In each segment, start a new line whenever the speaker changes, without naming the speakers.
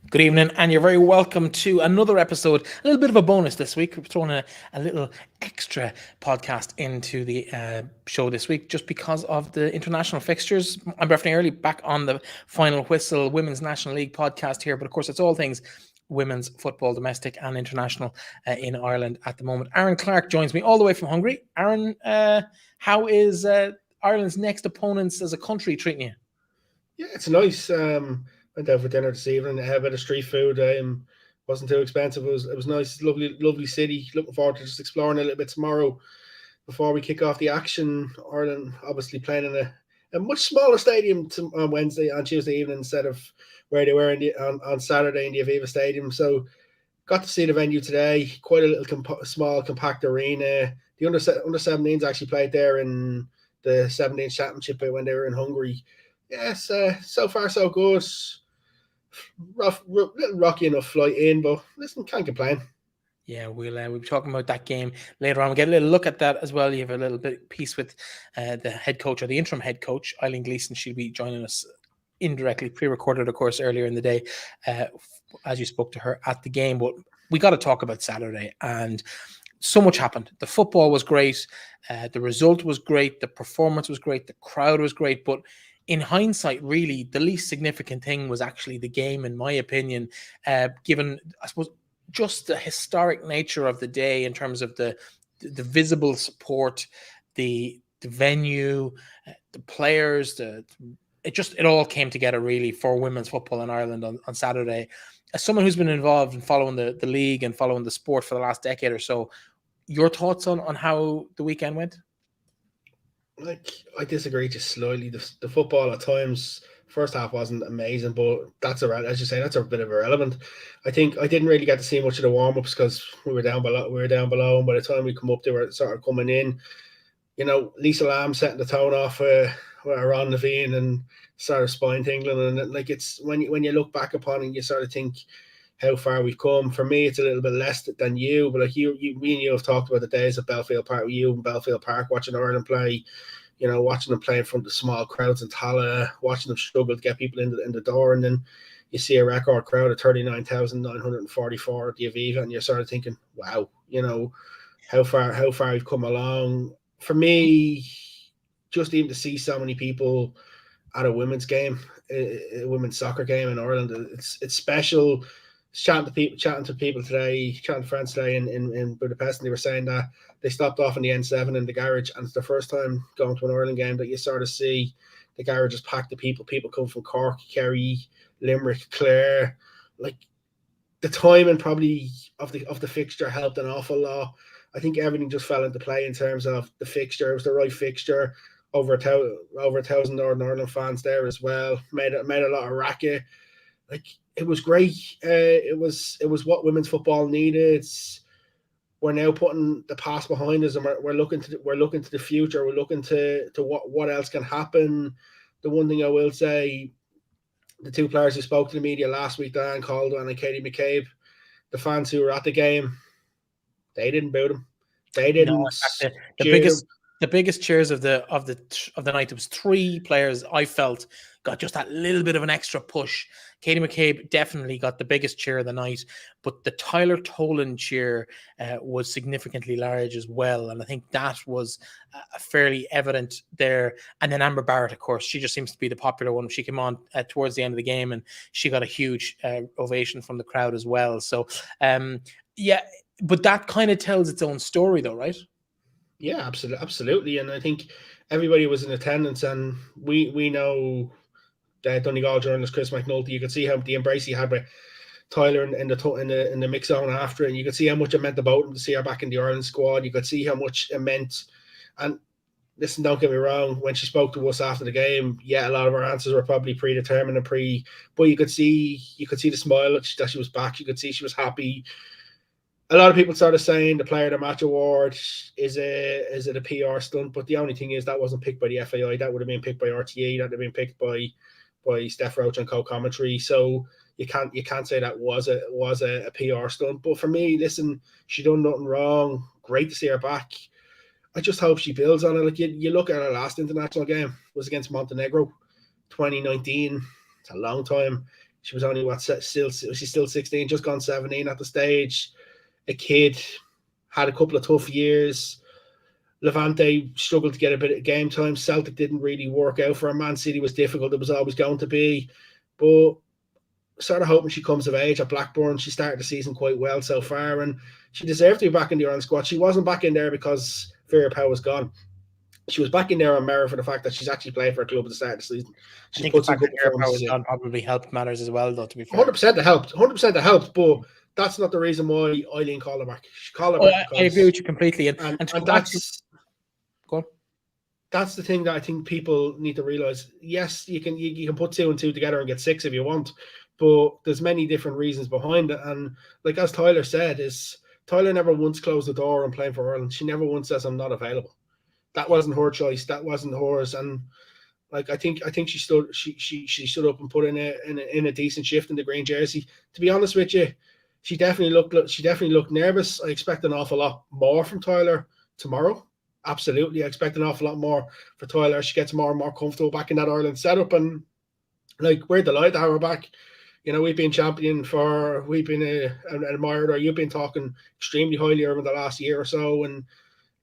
Good evening, and you're very welcome to another episode. A little bit of a bonus this week. We're throwing a little extra podcast into the show this week just because of the international fixtures. I'm Breifne Earley, back on the Final Whistle Women's National League podcast here, but of course it's all things women's football, domestic and international in Ireland at the moment. Aaron Clarke joins me all the way from Hungary. Aaron, how is Ireland's next opponents as a country treating you?
Yeah, it's nice. Went out for dinner this evening. Had a bit of street food. Wasn't too expensive. It was nice, lovely city. Looking forward to just exploring a little bit tomorrow before we kick off the action. Ireland obviously playing in a much smaller stadium on Tuesday evening instead of where they were on Saturday in the Aviva Stadium. So got to see the venue today. Quite a little small compact arena. The under 17s actually played there in the 17s championship when they were in Hungary. Yes, so far so good. Little rocky enough flight in, but listen, can't complain.
Yeah, we'll be talking about that game later on. We'll get a little look at that as well. You have a little bit piece with the head coach or the interim head coach, Eileen Gleeson. She'll be joining us indirectly, pre-recorded, of course, earlier in the day, as you spoke to her at the game. But we got to talk about Saturday, and so much happened. The football was great. The result was great. The performance was great. The crowd was great. But in hindsight, really, the least significant thing was actually the game, in my opinion, given, I suppose, just the historic nature of the day in terms of the visible support, the venue, the players, it all came together really for women's football in Ireland on Saturday. As someone who's been involved in following the league and following the sport for the last decade or so, your thoughts on how the weekend went?
I disagree just slightly. The football at times, first half wasn't amazing, but that's as you say, that's a bit of irrelevant. I think I didn't really get to see much of the warm ups because we were down below. And by the time we come up, they were sort of coming in. You know, Lisa Lamb setting the tone off Ron Levine and sort of spine tingling, and it's when you look back upon it, you sort of think how far we've come. For me, it's a little bit less than you, but me and you have talked about the days at Belfield Park, you and Belfield Park, watching Ireland play. You know, watching them play in front of small crowds in Tallaght, watching them struggle to get people in the door, and then you see a record crowd of 39,944 at the Aviva, and you're sort of thinking, wow, you know, how far we've come along. For me, just even to see so many people at a women's game, a women's soccer game in Ireland, it's special. Chatting to people today, chatting to friends today in Budapest, and they were saying that they stopped off in the N7 in the garage, and it's the first time going to an Ireland game that you sort of see the garage is packed of people. People come from Cork, Kerry, Limerick, Clare. Like the timing probably of the fixture helped an awful lot. I think everything just fell into play in terms of the fixture. It was the right fixture. Over 1,000 Northern Ireland fans there as well. Made a lot of racket. Like it was great. It was what women's football needed. We're now putting the past behind us, and we're looking to the future. We're looking to what else can happen. The one thing I will say, the two players who spoke to the media last week, Diane Caldwell and Katie McCabe, the fans who were at the game, they didn't boo them. They didn't.
No, the biggest cheers of the night. There was three players I felt got just that little bit of an extra push. Katie McCabe definitely got the biggest cheer of the night, but the Tyler Toland cheer was significantly large as well, and I think that was fairly evident there. And then Amber Barrett, of course, she just seems to be the popular one. She came on towards the end of the game, and she got a huge ovation from the crowd as well. So, yeah, but that kind of tells its own story, though, right?
Yeah, absolutely. And I think everybody was in attendance, and we know Donegal journalist Chris McNulty. You could see how the embrace he had with Tyler in the mix zone after, and you could see how much it meant about him to see her back in the Ireland squad. You could see how much it meant. And listen, don't get me wrong. When she spoke to us after the game, yeah, a lot of her answers were probably predetermined and but you could see the smile that she was back. You could see she was happy. A lot of people started saying the Player of the Match award is it a PR stunt, but the only thing is that wasn't picked by the FAI. That would have been picked by RTA. That would have been picked by Steph Roach and co-commentary. So you can't say that was a PR stunt. But for me, listen, she done nothing wrong. Great to see her back. I just hope she builds on it. Like you look at her last international game was against Montenegro, 2019. It's a long time. She was only she's still 16, just gone 17 at the stage. A kid, had a couple of tough years. Levante struggled to get a bit of game time. Celtic didn't really work out for her. Man City was difficult. It was always going to be. But sort of hoping she comes of age at Blackburn. She started the season quite well so far, and she deserved to be back in the Ireland squad. She wasn't back in there because Vera Pauw was gone. She was back in there on merit for the fact that she's actually played for a club at the start of the season.
I think the fact that Vera Pauw was gone probably helped matters as well, though, to be fair.
100% that helped. 100% that helped, but that's not the reason why Eileen called her back. She called her back.
I agree with you completely.
And that's the thing that I think people need to realize. Yes, you can put 2 and 2 together and get 6 if you want, but there's many different reasons behind it. And like as Tyler said, Tyler never once closed the door on playing for Ireland. She never once says I'm not available. That wasn't her choice. That wasn't hers. And like I think she stood up and put in a decent shift in the green jersey. To be honest with you, she definitely looked nervous. I expect an awful lot more from Tyler tomorrow. Absolutely, I expect an awful lot more for Tyler. She gets more and more comfortable back in that Ireland setup, and like we're delighted to have her back. You know, we've been admired her. You've been talking extremely highly over the last year or so, and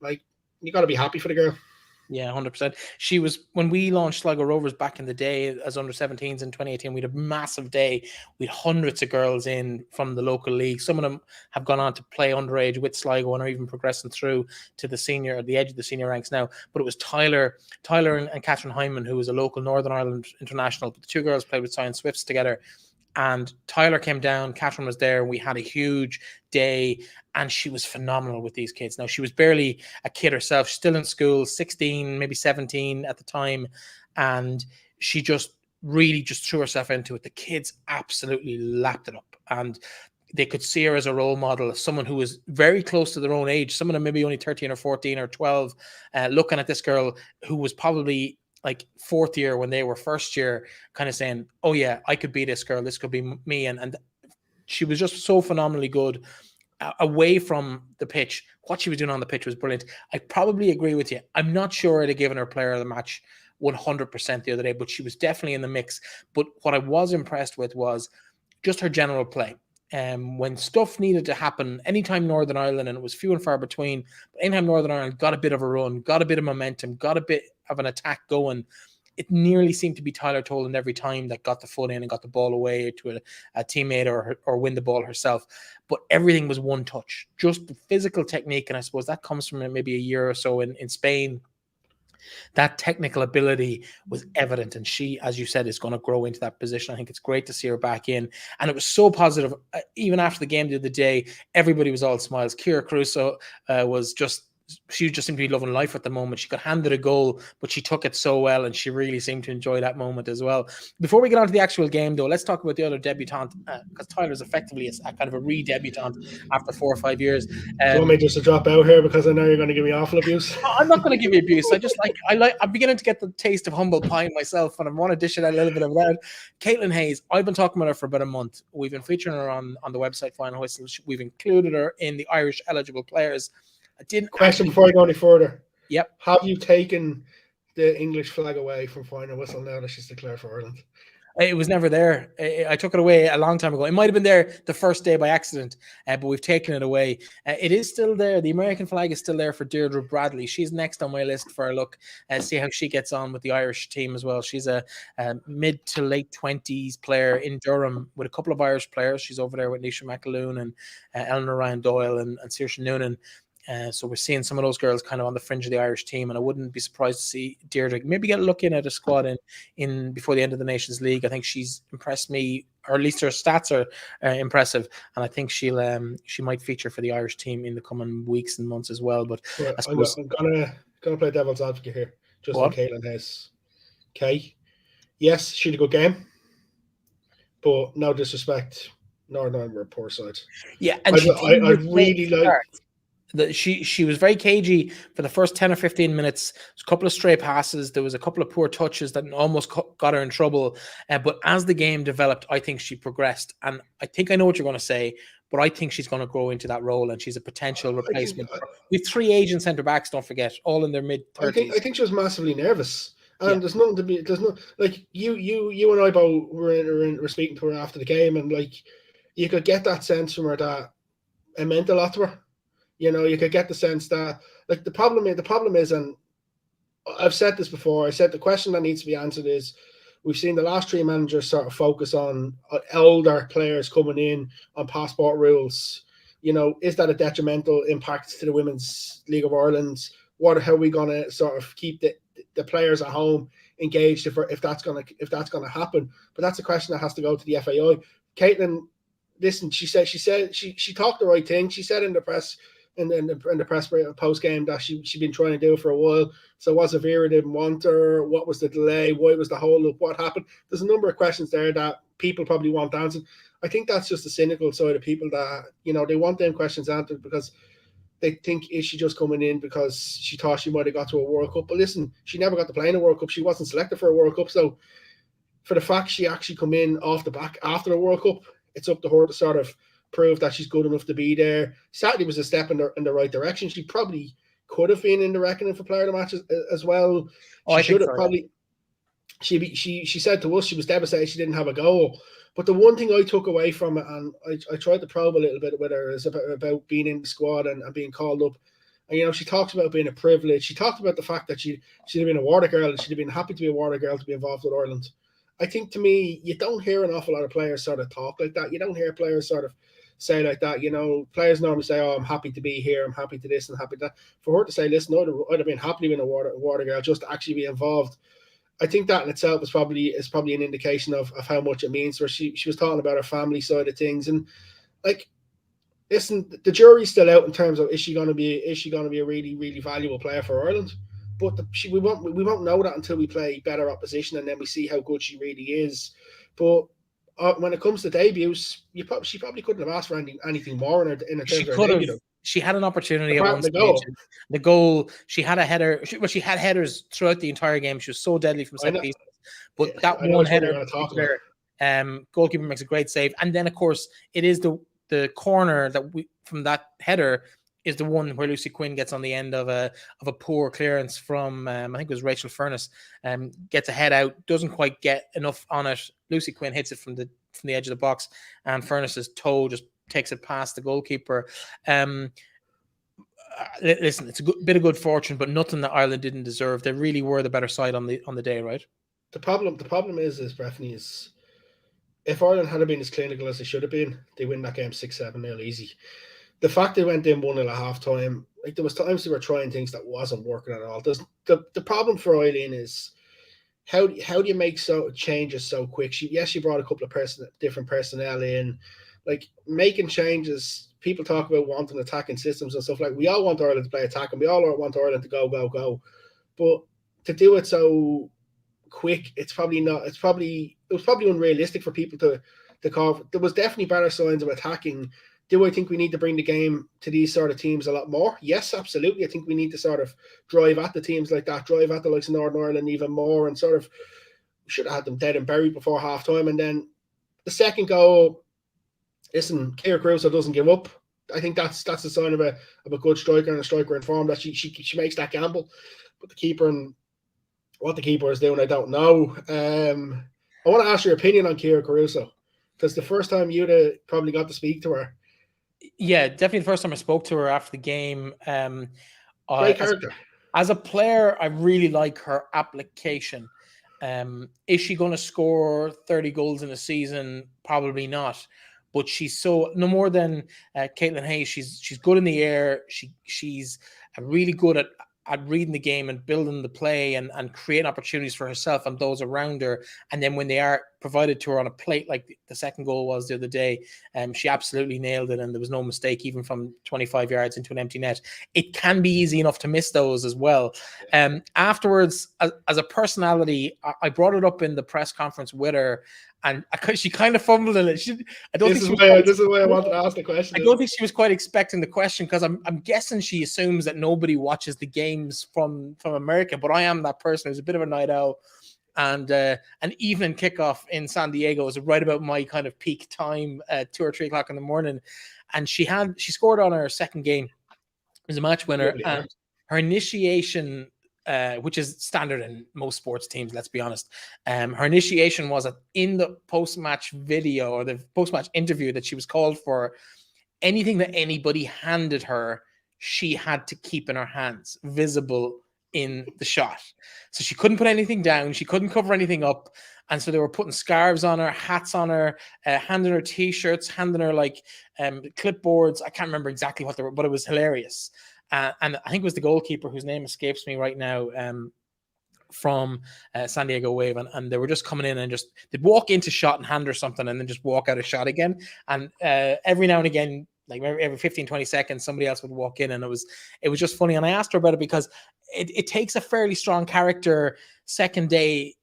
like you got to be happy for the girl.
Yeah, 100%. She was, when we launched Sligo Rovers back in the day as under 17s in 2018, we had a massive day. We had hundreds of girls in from the local league. Some of them have gone on to play underage with Sligo and are even progressing through to the edge of the senior ranks now. But it was Tyler and Catherine Hyman, who was a local Northern Ireland international. But the two girls played with Science Swifts together. And Tyler came down, Catherine was there, and we had a huge day, and she was phenomenal with these kids. Now, she was barely a kid herself, still in school, 16, maybe 17 at the time, and she just really just threw herself into it. The kids absolutely lapped it up, and they could see her as a role model, someone who was very close to their own age, some of them maybe only 13 or 14 or 12, looking at this girl who was probably like fourth year when they were first year, kind of saying, oh yeah, I could be this girl, this could be me. And she was just so phenomenally good away from the pitch. What she was doing on the pitch was brilliant. I probably agree with you. I'm not sure I'd have given her player of the match 100% the other day, but she was definitely in the mix. But what I was impressed with was just her general play. When stuff needed to happen, anytime Northern Ireland, and it was few and far between, but anytime Northern Ireland got a bit of a run, got a bit of momentum, got a bit of an attack going, it nearly seemed to be Tyler Toland every time that got the foot in and got the ball away to a teammate or win the ball herself. But everything was one touch, just the physical technique. And I suppose that comes from maybe a year or so in Spain. That technical ability was evident, and she, as you said, is going to grow into that position. I think it's great to see her back in, and it was so positive. Even after the game the other day, everybody was all smiles. Kira Caruso she just seemed to be loving life at the moment. She got handed a goal, but she took it so well, and she really seemed to enjoy that moment as well. Before we get on to the actual game, though, let's talk about the other debutant, because Tyler's effectively a kind of a re-debutant after 4 or 5 years.
Do you want me just to drop out here because I know you're going to give me awful abuse?
I'm not going to give you abuse. I'm beginning to get the taste of humble pie myself, and I want to dish it out a little bit of that. Caitlin Hayes, I've been talking about her for about a month. We've been featuring her on the website Final Whistle. We've included her in the Irish eligible players.
Before I go any further.
Yep.
Have you taken the English flag away from Final Whistle now that she's declared for Ireland?
It was never there. I took it away a long time ago. It might have been there the first day by accident, but we've taken it away. It is still there. The American flag is still there for Deirdre Bradley. She's next on my list for a look and see how she gets on with the Irish team as well. She's a mid to late 20s player in Durham with a couple of Irish players. She's over there with Nisha McAloon and Eleanor Ryan Doyle and Saoirse Noonan. So we're seeing some of those girls kind of on the fringe of the Irish team, and I wouldn't be surprised to see Deirdre maybe get a look in at a squad in before the end of the Nations League. I think she's impressed me, or at least her stats are impressive, and I think she might feature for the Irish team in the coming weeks and months as well. But
I suppose I'm gonna play devil's advocate here, just on Caitlin Hayes. Okay, yes, she had a good game, but no disrespect, Northern Ireland were a poor side.
Yeah, and
I really like.
She was very cagey for the first 10 or 15 minutes. There's a couple of stray passes. There was a couple of poor touches that almost got her in trouble. But as the game developed, I think she progressed. And I think I know what you're going to say, but I think she's going to grow into that role, and she's a potential replacement. With 3 Asian centre-backs, don't forget, all in their mid-30s.
I think she was massively nervous. And there's nothing to be. There's no like you and I both were speaking to her after the game, and like you could get that sense from her that it meant a lot to her. You know, you could get the sense that like the problem is, and I've said this before. I said the question that needs to be answered is: we've seen the last three managers sort of focus on elder players coming in on passport rules. You know, is that a detrimental impact to the Women's League of Ireland? How are we going to sort of keep the players at home engaged if that's going to happen? But that's a question that has to go to the FAI. Caitlin, listen, she talked the right thing. She said in the press in the press post game that she'd been trying to do it for a while. So was Aviva didn't want her? What was the delay? Why was the hold up? What happened? There's a number of questions there that people probably want answered. I think that's just the cynical side of people that, you know, they want them questions answered because they think, is she just coming in because she thought she might have got to a World Cup? But listen, she never got to play in a World Cup. She wasn't selected for a World Cup. So for the fact she actually come in off the back after the World Cup, it's up to her to sort of prove that she's good enough to be there. Saturday was a step in the right direction. She probably could have been in the reckoning for player of the match as well. She should have probably. She said to us she was devastated she didn't have a goal. But the one thing I took away from it, and I tried to probe a little bit with her, is about being in the squad and being called up. And, you know, she talks about being a privilege. She talked about the fact that she'd have been a water girl and she'd have been happy to be a water girl to be involved with Ireland. I think, to me, you don't hear an awful lot of players sort of talk like that. You don't hear players sort of say like that. You know, players normally say, oh, I'm happy to be here. I'm happy to this and happy to that. For her to say, listen, I'd have been happy to be a water girl just to actually be involved. I think that in itself is probably an indication of how much it means. Where she was talking about her family side of things, and like, listen, the jury's still out in terms of is she going to be a really, really valuable player for Ireland? But we won't know that until we play better opposition and then we see how good she really is. But when it comes to debuts, she probably couldn't have asked for anything more in terms of her debut.
She had an opportunity at one stage. The goal, she had a header. She had headers throughout the entire game. She was so deadly from set pieces. But that one header, goalkeeper makes a great save. And then, of course, it is the corner from that header is the one where Lucy Quinn gets on the end of a poor clearance from I think it was Rachel Furness. Gets a head out, doesn't quite get enough on it. Lucy Quinn hits it from the edge of the box, and Furness's toe just takes it past the goalkeeper. Listen, it's a bit of good fortune, but nothing that Ireland didn't deserve. They really were the better side on the day, right?
The problem is Breifne, is if Ireland had been as clinical as they should have been, they win that game 6-7-0 easy. The fact they went in 1-0 at half time, like there was times they were trying things that wasn't working at all. The problem for Eileen is how do you make changes so quick? She brought a couple of different personnel in, like making changes. People talk about wanting attacking systems and stuff. Like, we all want Ireland to play attack and we all want Ireland to go. But to do it so quick, it was probably unrealistic for people to call. There was definitely better signs of attacking. Do I think we need to bring the game to these sort of teams a lot more? Yes, absolutely. I think we need to sort of drive at the teams like that, drive at the likes of Northern Ireland even more, and sort of should have had them dead and buried before half time. And then the second goal, listen, Ciara Caruso doesn't give up. I think that's a sign of a good striker and a striker in form, that she makes that gamble. But the keeper, and what the keeper is doing, I don't know. I want to ask your opinion on Ciara Caruso, because the first time you'd probably got to speak to her.
Yeah, definitely the first time I spoke to her after the game.
Great character.
As a player, I really like her application. Is she going to score 30 goals in a season? Probably not. But she's no more than Caitlin Hayes. She's good in the air. She's really good at reading the game and building the play and creating opportunities for herself and those around her. And then when they are provided to her on a plate, like the second goal was the other day, she absolutely nailed it, and there was no mistake even from 25 yards into an empty net. It can be easy enough to miss those as well. Afterwards, as a personality, I brought it up in the press conference with her, and she kind of fumbled in it. This is
why I wanted to ask the question.
I don't think she was quite expecting the question, because I'm guessing she assumes that nobody watches the games from America. But I am that person who's a bit of a night owl, and an evening kickoff in San Diego is right about my kind of peak time, 2 or 3 o'clock in the morning. And she scored on her second game. It was a match winner, and her initiation which is standard in most sports teams, let's be honest. Her initiation was in the post-match video or the post-match interview that she was called for. Anything that anybody handed her, she had to keep in her hands, visible in the shot. So she couldn't put anything down. She couldn't cover anything up. And so they were putting scarves on her, hats on her, handing her T-shirts, handing her like clipboards. I can't remember exactly what they were, but it was hilarious. And I think it was the goalkeeper whose name escapes me right now, from San Diego Wave, and they were just coming in and just they'd walk into shot and hand her something and then just walk out of shot again. And every now and again, like every 15, 20 seconds, somebody else would walk in, and it was just funny. And I asked her about it because it takes a fairly strong character, second game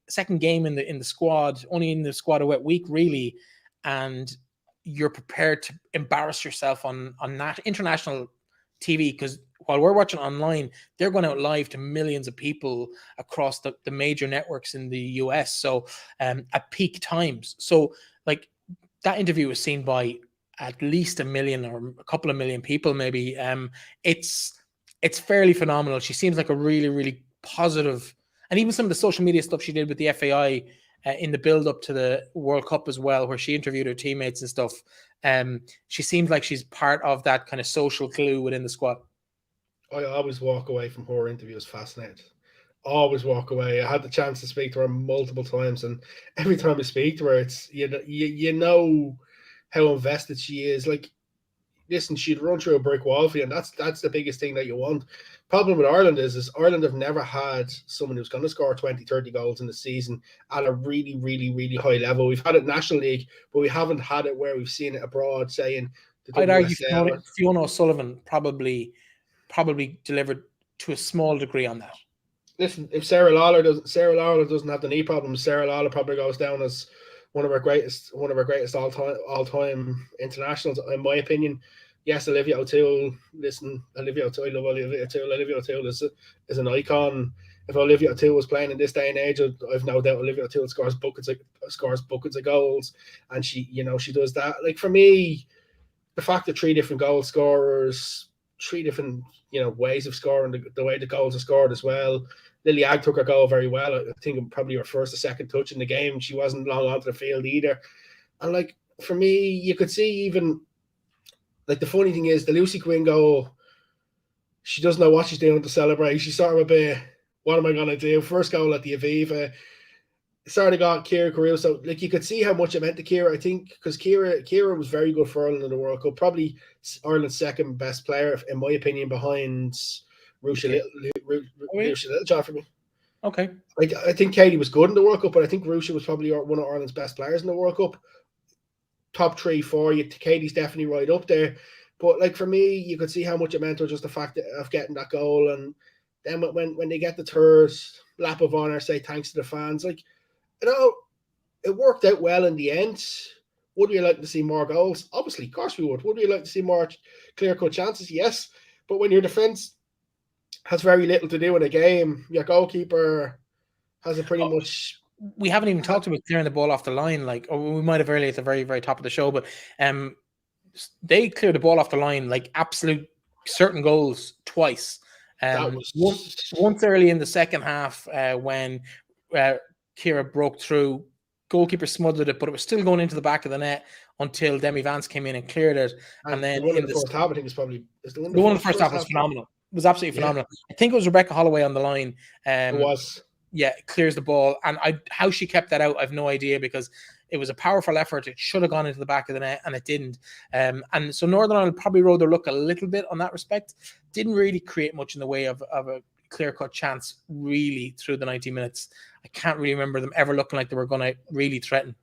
in the squad, only in the squad a wet week, really, and you're prepared to embarrass yourself on that international TV, because while we're watching online, they're going out live to millions of people across the major networks in the US. So at peak times. So like that interview was seen by at least 1 million or a couple of million people, maybe. It's fairly phenomenal. She seems like a really, really positive, and even some of the social media stuff she did with the FAI in the build up to the World Cup as well, where she interviewed her teammates and stuff. She seems like she's part of that kind of social glue within the squad.
I always walk away from her interviews fascinated. Always walk away. I had the chance to speak to her multiple times, and every time I speak to her, it's you know how invested she is. Like, listen, she'd run through a brick wall for you, and that's the biggest thing that you want. Problem with Ireland is Ireland have never had someone who's going to score 20, 30 goals in the season at a really, really, really high level. We've had it National League, but we haven't had it where we've seen it abroad, saying the
I'd argue
WSL.
Fiona O'Sullivan probably delivered to a small degree on that.
Listen, if Sarah Lawler doesn't have the knee problems, Sarah Lawler probably goes down as one of our greatest all time internationals, in my opinion. Yes, Olivia O'Toole. Listen, Olivia O'Toole. I love Olivia O'Toole. Olivia O'Toole is an icon. If Olivia O'Toole was playing in this day and age, I've no doubt Olivia O'Toole scores buckets of goals, and she does that. Like, for me, the fact that 3 different goal scorers, 3 different ways of scoring, the way the goals are scored as well. Lily Agg took her goal very well. I think probably her first or second touch in the game. She wasn't long onto the field either. And like, for me, you could see even, like, the funny thing is the Lucy Quinn goal, she doesn't know what she's doing to celebrate. She's sort of a bit, what am I going to do? First goal at the Aviva. Sort of got Kira Caruso. Like, you could see how much it meant to Kira, I think, because Kira was very good for Ireland in the World Cup. Probably Ireland's second best player, in my opinion, behind Rusha Littlejohn for me.
Okay.
I think Katie was good in the World Cup, but I think Rusha was probably one of Ireland's best players in the World Cup. Top 3, 4. Katie's definitely right up there. But like, for me, you could see how much it meant to her, just the fact of getting that goal. And then when they get the third lap of honor, say thanks to the fans, like, it worked out well in the end. Would we like to see more goals? Obviously, of course we would. Would we like to see more clear-cut chances? Yes. But when your defence has very little to do in a game, your goalkeeper has a pretty much...
We haven't even talked about clearing the ball off the line, like, or we might have earlier at the very, very top of the show, but they cleared the ball off the line, like absolute certain goals twice. Once early in the second half when Kira broke through, goalkeeper smothered it, but it was still going into the back of the net until Demi Vance came in and cleared it. And then
the one in the first half, I think, is probably
the one in the first half was phenomenal. It was absolutely phenomenal. I think it was Rebecca Holloway on the line.
It was.
Yeah, clears the ball. And how she kept that out, I have no idea, because it was a powerful effort. It should have gone into the back of the net, and it didn't. And so Northern Ireland probably rode their luck a little bit on that respect. Didn't really create much in the way of a clear-cut chance, really, through the 90 minutes. I can't really remember them ever looking like they were going to really threaten.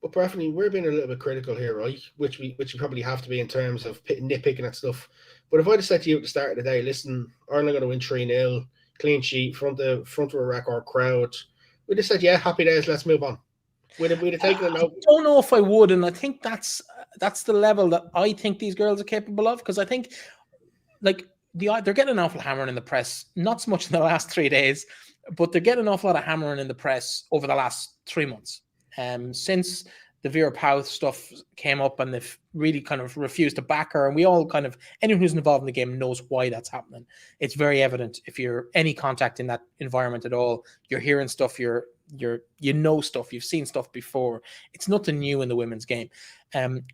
But Breifne, we're being a little bit critical here, right? Which we probably have to be in terms of nitpicking at stuff. But if I just said to you at the start of the day, listen, Ireland are going to win 3-0, clean sheet, front of a record crowd, we just said, yeah, happy days, let's move on. We'd have taken it out.
I don't know if I would, and I think that's the level that I think these girls are capable of, because I think, like, they're getting an awful hammering in the press, not so much in the last 3 days, but they're getting an awful lot of hammering in the press over the last 3 months. Since the Vera Pauw stuff came up and they've really kind of refused to back her. And we all kind of, anyone who's involved in the game knows why that's happening. It's very evident if you're any contact in that environment at all, you're hearing stuff, you know stuff, you've seen stuff before. It's nothing new in the women's game.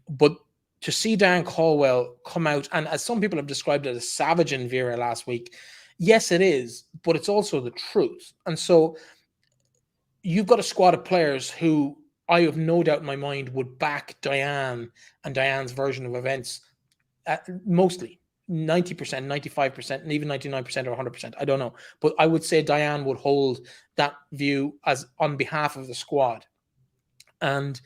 But to see Diane Caldwell come out, and as some people have described it as savaging Vera last week, yes, it is, but it's also the truth. And so you've got a squad of players who I have no doubt in my mind would back Diane and Diane's version of events mostly 90%, 95%, and even 99% or 100%. I don't know. But I would say Diane would hold that view as on behalf of the squad. And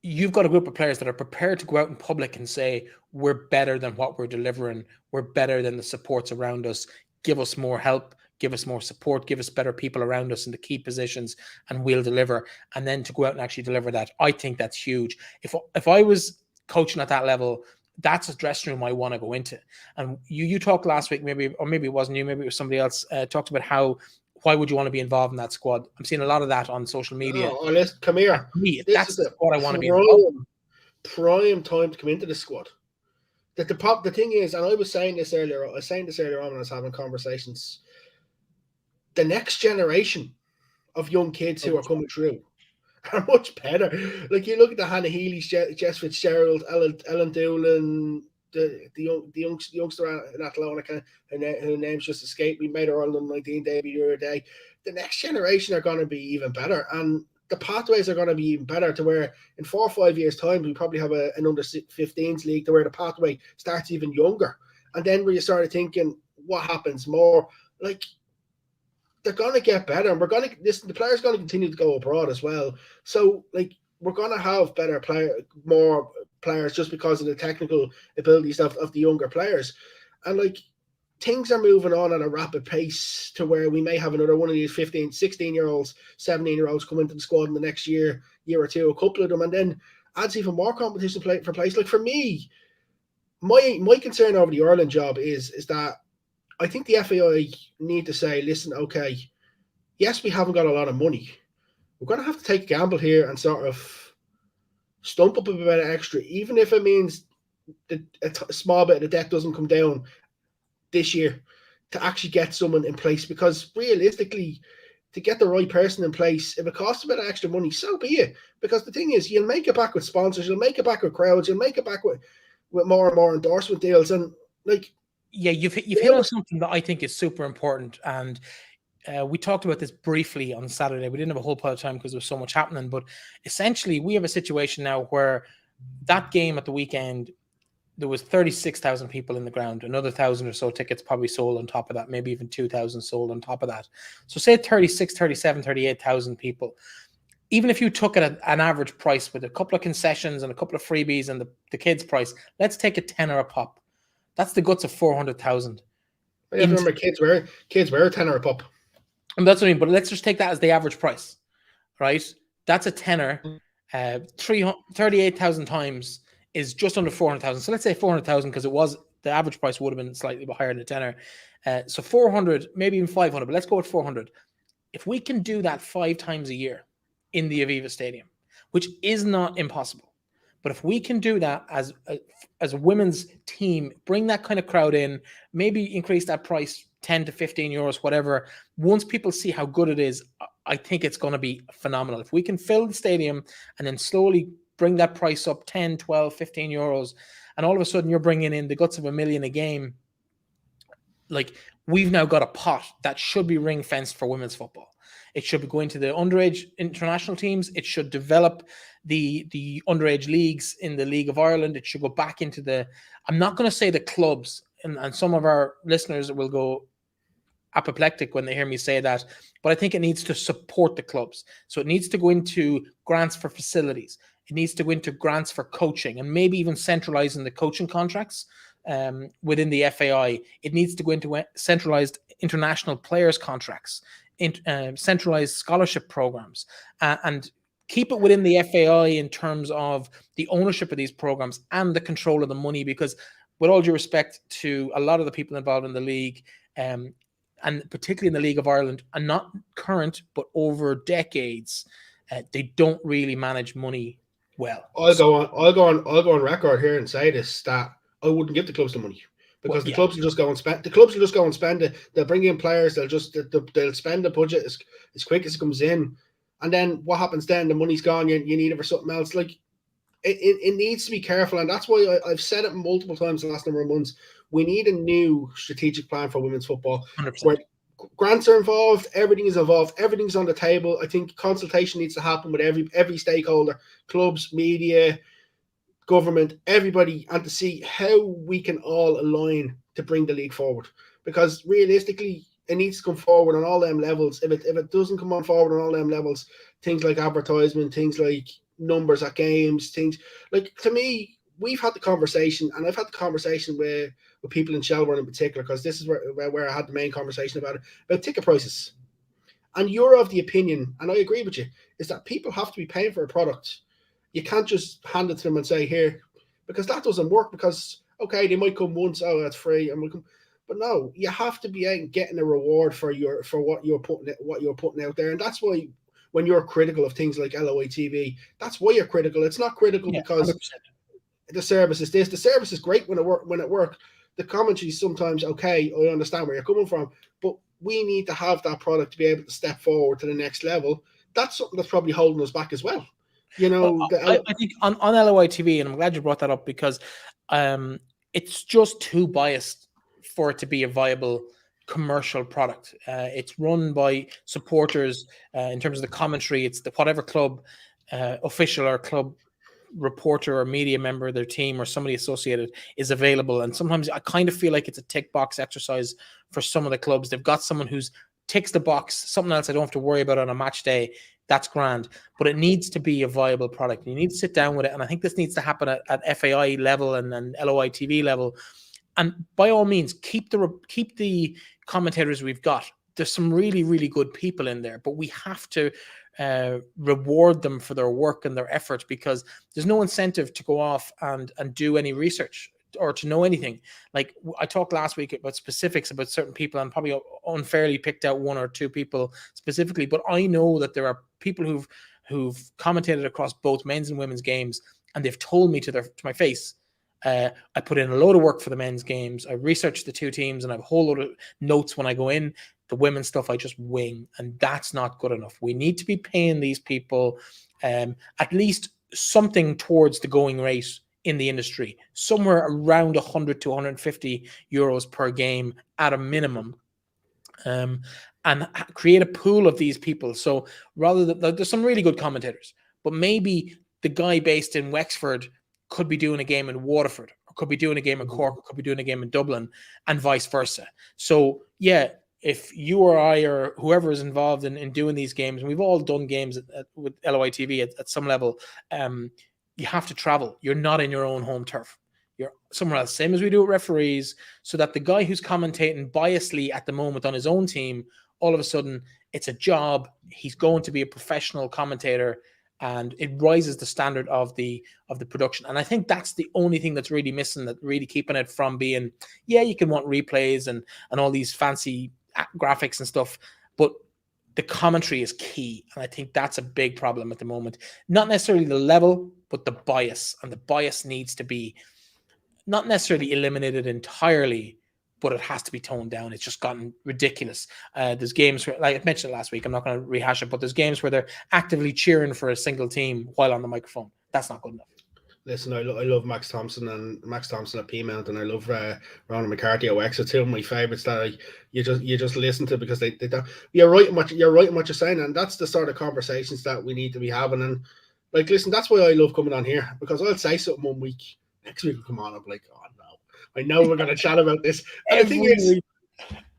you've got a group of players that are prepared to go out in public and say, we're better than what we're delivering. We're better than the supports around us. Give us more help. Give us more support. Give us better people around us in the key positions, and we'll deliver. And then to go out and actually deliver that, I think that's huge. If I was coaching at that level, that's a dressing room I want to go into. And you talked last week, maybe it wasn't you, maybe it was somebody else, talked about why would you want to be involved in that squad? I'm seeing a lot of that on social media.
Oh, listen, come here.
That's the squad I want to be involved in.
Prime time to come into the squad. The thing is, and I was saying this earlier on when I was having conversations, the next generation of young kids who are coming through are much better. Like, you look at the Hannah Healy's, Jess Fitzgerald, Ellen Doolan, the youngster in Athlone, her name's just escaped me, made her Ireland 19 debut the other day. The next generation are going to be even better, and the pathways are going to be even better, to where in 4 or 5 years' time we probably have an under 15s league, to where the pathway starts even younger. And then where you started thinking, what happens more? Like, they're going to get better, and the players are going to continue to go abroad as well. So, like, we're going to have more players just because of the technical abilities of the younger players. And, like, things are moving on at a rapid pace, to where we may have another one of these 15, 16-year-olds, 17-year-olds come into the squad in the next year or two, a couple of them, and then adds even more competition for place. Like, for me, my concern over the Ireland job is that I think the FAI need to say, listen, okay, yes, we haven't got a lot of money. We're going to have to take a gamble here and sort of stump up a bit of extra, even if it means that a small bit of the debt doesn't come down this year, to actually get someone in place. Because realistically, to get the right person in place, if it costs a bit of extra money, so be it. Because the thing is, you'll make it back with sponsors, you'll make it back with crowds, you'll make it back with more and more endorsement deals. And, like,
yeah, you've hit on something that I think is super important, and we talked about this briefly on Saturday. We didn't have a whole pile of time because there was so much happening, but essentially we have a situation now where that game at the weekend, there was 36,000 people in the ground, another 1,000 or so tickets probably sold on top of that, maybe even 2,000 sold on top of that. So say 36, 37, 38,000 people. Even if you took it at an average price with a couple of concessions and a couple of freebies and the kids' price, let's take a tenner a pop. That's the guts of 400,000.
I remember kids were a tenner a pop.
And that's what I mean. But let's just take that as the average price, right? That's a tenner. 38,000 times is just under 400,000. So let's say 400,000, because the average price would have been slightly higher than a tenner. So 400, maybe even 500, but let's go with 400. If we can do that 5 times a year in the Aviva Stadium, which is not impossible, but if we can do that as a women's team, bring that kind of crowd in, maybe increase that price 10 to 15 euros, whatever. Once people see how good it is, I think it's going to be phenomenal. If we can fill the stadium and then slowly bring that price up 10, 12, 15 euros, and all of a sudden you're bringing in the guts of $1 million a game, like, we've now got a pot that should be ring fenced for women's football. It should be going to the underage international teams. It should develop the underage leagues in the League of Ireland. It should go back into I'm not going to say the clubs, and some of our listeners will go apoplectic when they hear me say that, but I think it needs to support the clubs. So it needs to go into grants for facilities. It needs to go into grants for coaching, and maybe even centralizing the coaching contracts within the FAI. It needs to go into centralized international players contracts, centralized scholarship programs, and keep it within the FAI in terms of the ownership of these programs and the control of the money. Because with all due respect to a lot of the people involved in the league, and particularly in the League of Ireland, and not current, but over decades, they don't really manage money well.
I'll go on record here and say this, that I wouldn't give the clubs the money, because the clubs will just go and spend. The clubs will just go and spend it. They'll bring in players. They'll spend the budget as quick as it comes in, and then what happens then? The money's gone. You need it for something else. Like it needs to be careful, and that's why I've said it multiple times the last number of months. We need a new strategic plan for women's football,
100%.
where grants are involved, everything is involved, everything's on the table. I think consultation needs to happen with every stakeholder, clubs, media, government, everybody, and to see how we can all align to bring the league forward. Because realistically, it needs to come forward on all them levels. If it doesn't come on forward on all them levels, things like advertisement, things like numbers at games, things like, to me, we've had the conversation, and I've had the conversation with people in Shelbourne in particular, because this is where I had the main conversation about ticket prices. And you're of the opinion, and I agree with you, is that people have to be paying for a product. You can't just hand it to them and say, here, because that doesn't work. Because, okay, they might come once, oh, that's free, and we'll come. But no, you have to be getting a reward for what you're putting out there. And that's why when you're critical of things like LOI TV, that's why you're critical. It's not critical because 100%. The service is this. The service is great when it works. The commentary is sometimes okay. I understand where you're coming from, but we need to have that product to be able to step forward to the next level. That's something that's probably holding us back as well.
I think on LOI TV, and I'm glad you brought that up, because it's just too biased for it to be a viable commercial product. It's run by supporters in terms of the commentary. It's whatever club official or club reporter or media member of their team or somebody associated is available. And sometimes I kind of feel like it's a tick box exercise for some of the clubs. They've got someone who's ticks the box, something else I don't have to worry about on a match day. That's grand, but it needs to be a viable product. You need to sit down with it, and I think this needs to happen at FAI level and LOI TV level. And by all means, keep the commentators we've got. There's some really, really good people in there, but we have to reward them for their work and their effort, because there's no incentive to go off and do any research or to know anything. Like I talked last week about specifics about certain people, and probably unfairly picked out one or two people specifically, but I know that there are people who've commentated across both men's and women's games, and they've told me to my face, I put in a load of work for the men's games. I researched the two teams, and I have a whole load of notes when I go in. The women's stuff I just wing, and that's not good enough. We need to be paying these people at least something towards the going rate in the industry, somewhere around 100 to 150 euros per game at a minimum, and create a pool of these people. So rather than, there's some really good commentators, but maybe the guy based in Wexford could be doing a game in Waterford, or could be doing a game in Cork, or could be doing a game in Dublin, and vice versa. So yeah, if you or I or whoever is involved in doing these games, and we've all done games with LOI TV at some level, you have to travel. You're not in your own home turf. You're somewhere else, same as we do with referees, so that the guy who's commentating biasly at the moment on his own team, all of a sudden it's a job. He's going to be a professional commentator, and it rises the standard of the production. And I think that's the only thing that's really missing, that really keeping it from being, yeah, you can want replays and all these fancy graphics and stuff, but the commentary is key. And I think that's a big problem at the moment. Not necessarily the level, but the bias. And the bias needs to be not necessarily eliminated entirely, but it has to be toned down. It's just gotten ridiculous. There's games where, like I mentioned last week, I'm not going to rehash it, but there's games where they're actively cheering for a single team while on the microphone. That's not good enough.
Listen, I love Max Thompson at P-Mount, and I love Ronan McCarthy at Wexford. Two of my favourites that you just listen to, because they don't. You're right in what you're saying, and that's the sort of conversations that we need to be having. And like, listen, that's why I love coming on here, because I'll say something one week, next week will come on, I'm like, oh no, I know we're going to chat about this. And the thing is, and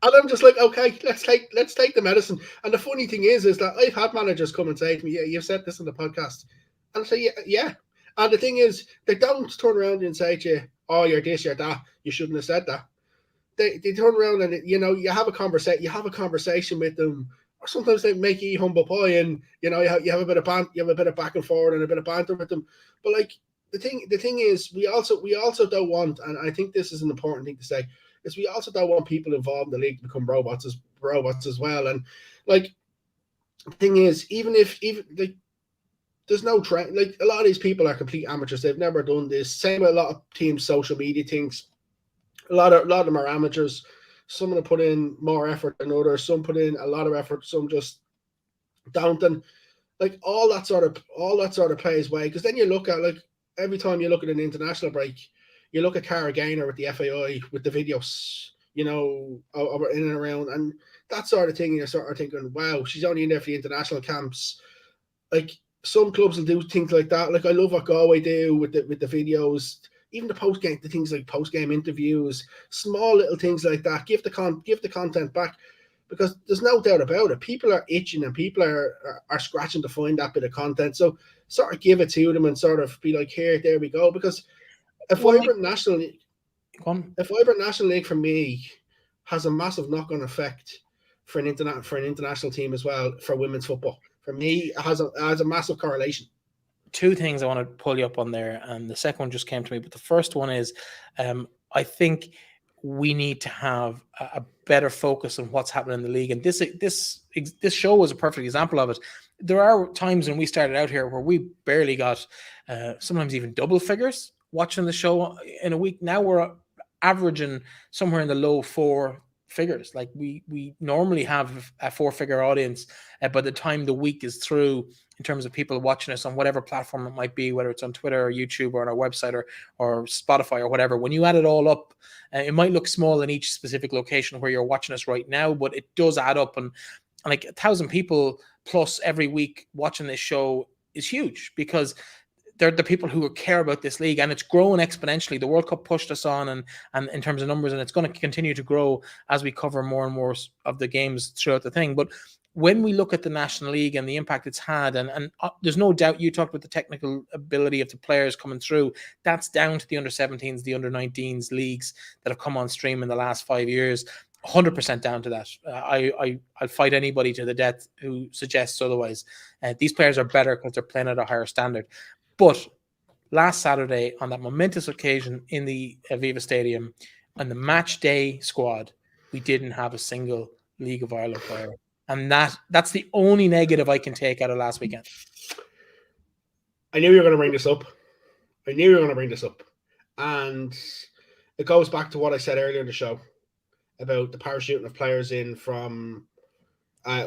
I'm just like, okay, let's take the medicine. And the funny thing is that I've had managers come and say to me, yeah, you've said this on the podcast, and I say, yeah. And the thing is, they don't turn around and say to you, oh, you're this, you're that, you shouldn't have said that. They turn around and, you have a conversation with them, or sometimes they make you humble pie, and you have a bit of back and forward and a bit of banter with them. But like, the thing is, we also don't want, and I think this is an important thing to say, is we also don't want people involved in the league to become robots as well. And like, the thing is, even there's no trend. Like, a lot of these people are complete amateurs. They've never done this. Same with a lot of teams' social media things. A lot of them are amateurs. Some of them put in more effort than others. Some put in a lot of effort. Some just don't. And like all that sort of plays way. Because then you look at, like, every time you look at an international break, you look at Cara Gaynor with the FAI with the videos, over in and around, and that sort of thing. You're sort of thinking, wow, she's only in there for the international camps. Like, some clubs will do things like that. Like, I love what Galway do with the videos, even the things like post game interviews, small little things like that. Give the content back, because there's no doubt about it. People are itching and people are scratching to find that bit of content. So sort of give it to them and sort of be like, here, there we go. Because a vibrant National League for me has a massive knock-on effect for an international team as well, for women's football. For me, it has a massive correlation.
Two things I want to pull you up on there, and the second one just came to me. But the first one is, I think we need to have a better focus on what's happening in the league, and this show was a perfect example of it. There are times when we started out here where we barely got, sometimes even double figures watching the show in a week. Now we're averaging somewhere in the low four figures. Like, we normally have a 4-figure audience by the time the week is through, in terms of people watching us on whatever platform it might be, whether it's on Twitter or YouTube or on our website or Spotify or whatever. When you add it all up, it might look small in each specific location where you're watching us right now, but it does add up. And like 1,000 people plus every week watching this show is huge, because they're the people who care about this league, and it's growing exponentially. The World Cup pushed us on, and in terms of numbers, and it's going to continue to grow as we cover more and more of the games throughout the thing. But when we look at the National League and the impact it's had, and there's no doubt, you talked about the technical ability of the players coming through. That's down to the under-17s, the under-19s leagues that have come on stream in the last 5 years. 100% down to that. I'll fight anybody to the death who suggests otherwise. These players are better because they're playing at a higher standard. But last Saturday, on that momentous occasion in the Aviva Stadium, on the match day squad, we didn't have a single League of Ireland player. And that's the only negative I can take out of last weekend.
I knew you were going to bring this up. And it goes back to what I said earlier in the show about the parachuting of players in from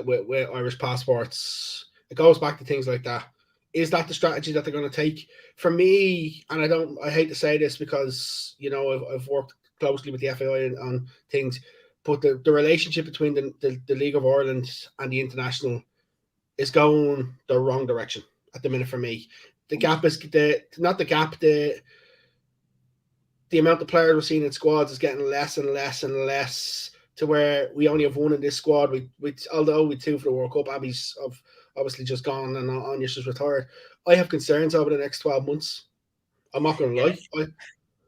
with Irish passports. It goes back to things like that. Is that the strategy that they're going to take? For me, and I hate to say this because, I've worked closely with the FAI on things, but the relationship between the League of Ireland and the international is going the wrong direction at the minute for me. The gap is the amount of players we're seeing in squads is getting less and less and less, to where we only have one in this squad. Although we 2 for the World Cup, Abby's obviously just gone and Anya's just retired. I have concerns over the next 12 months. I'm not going to lie.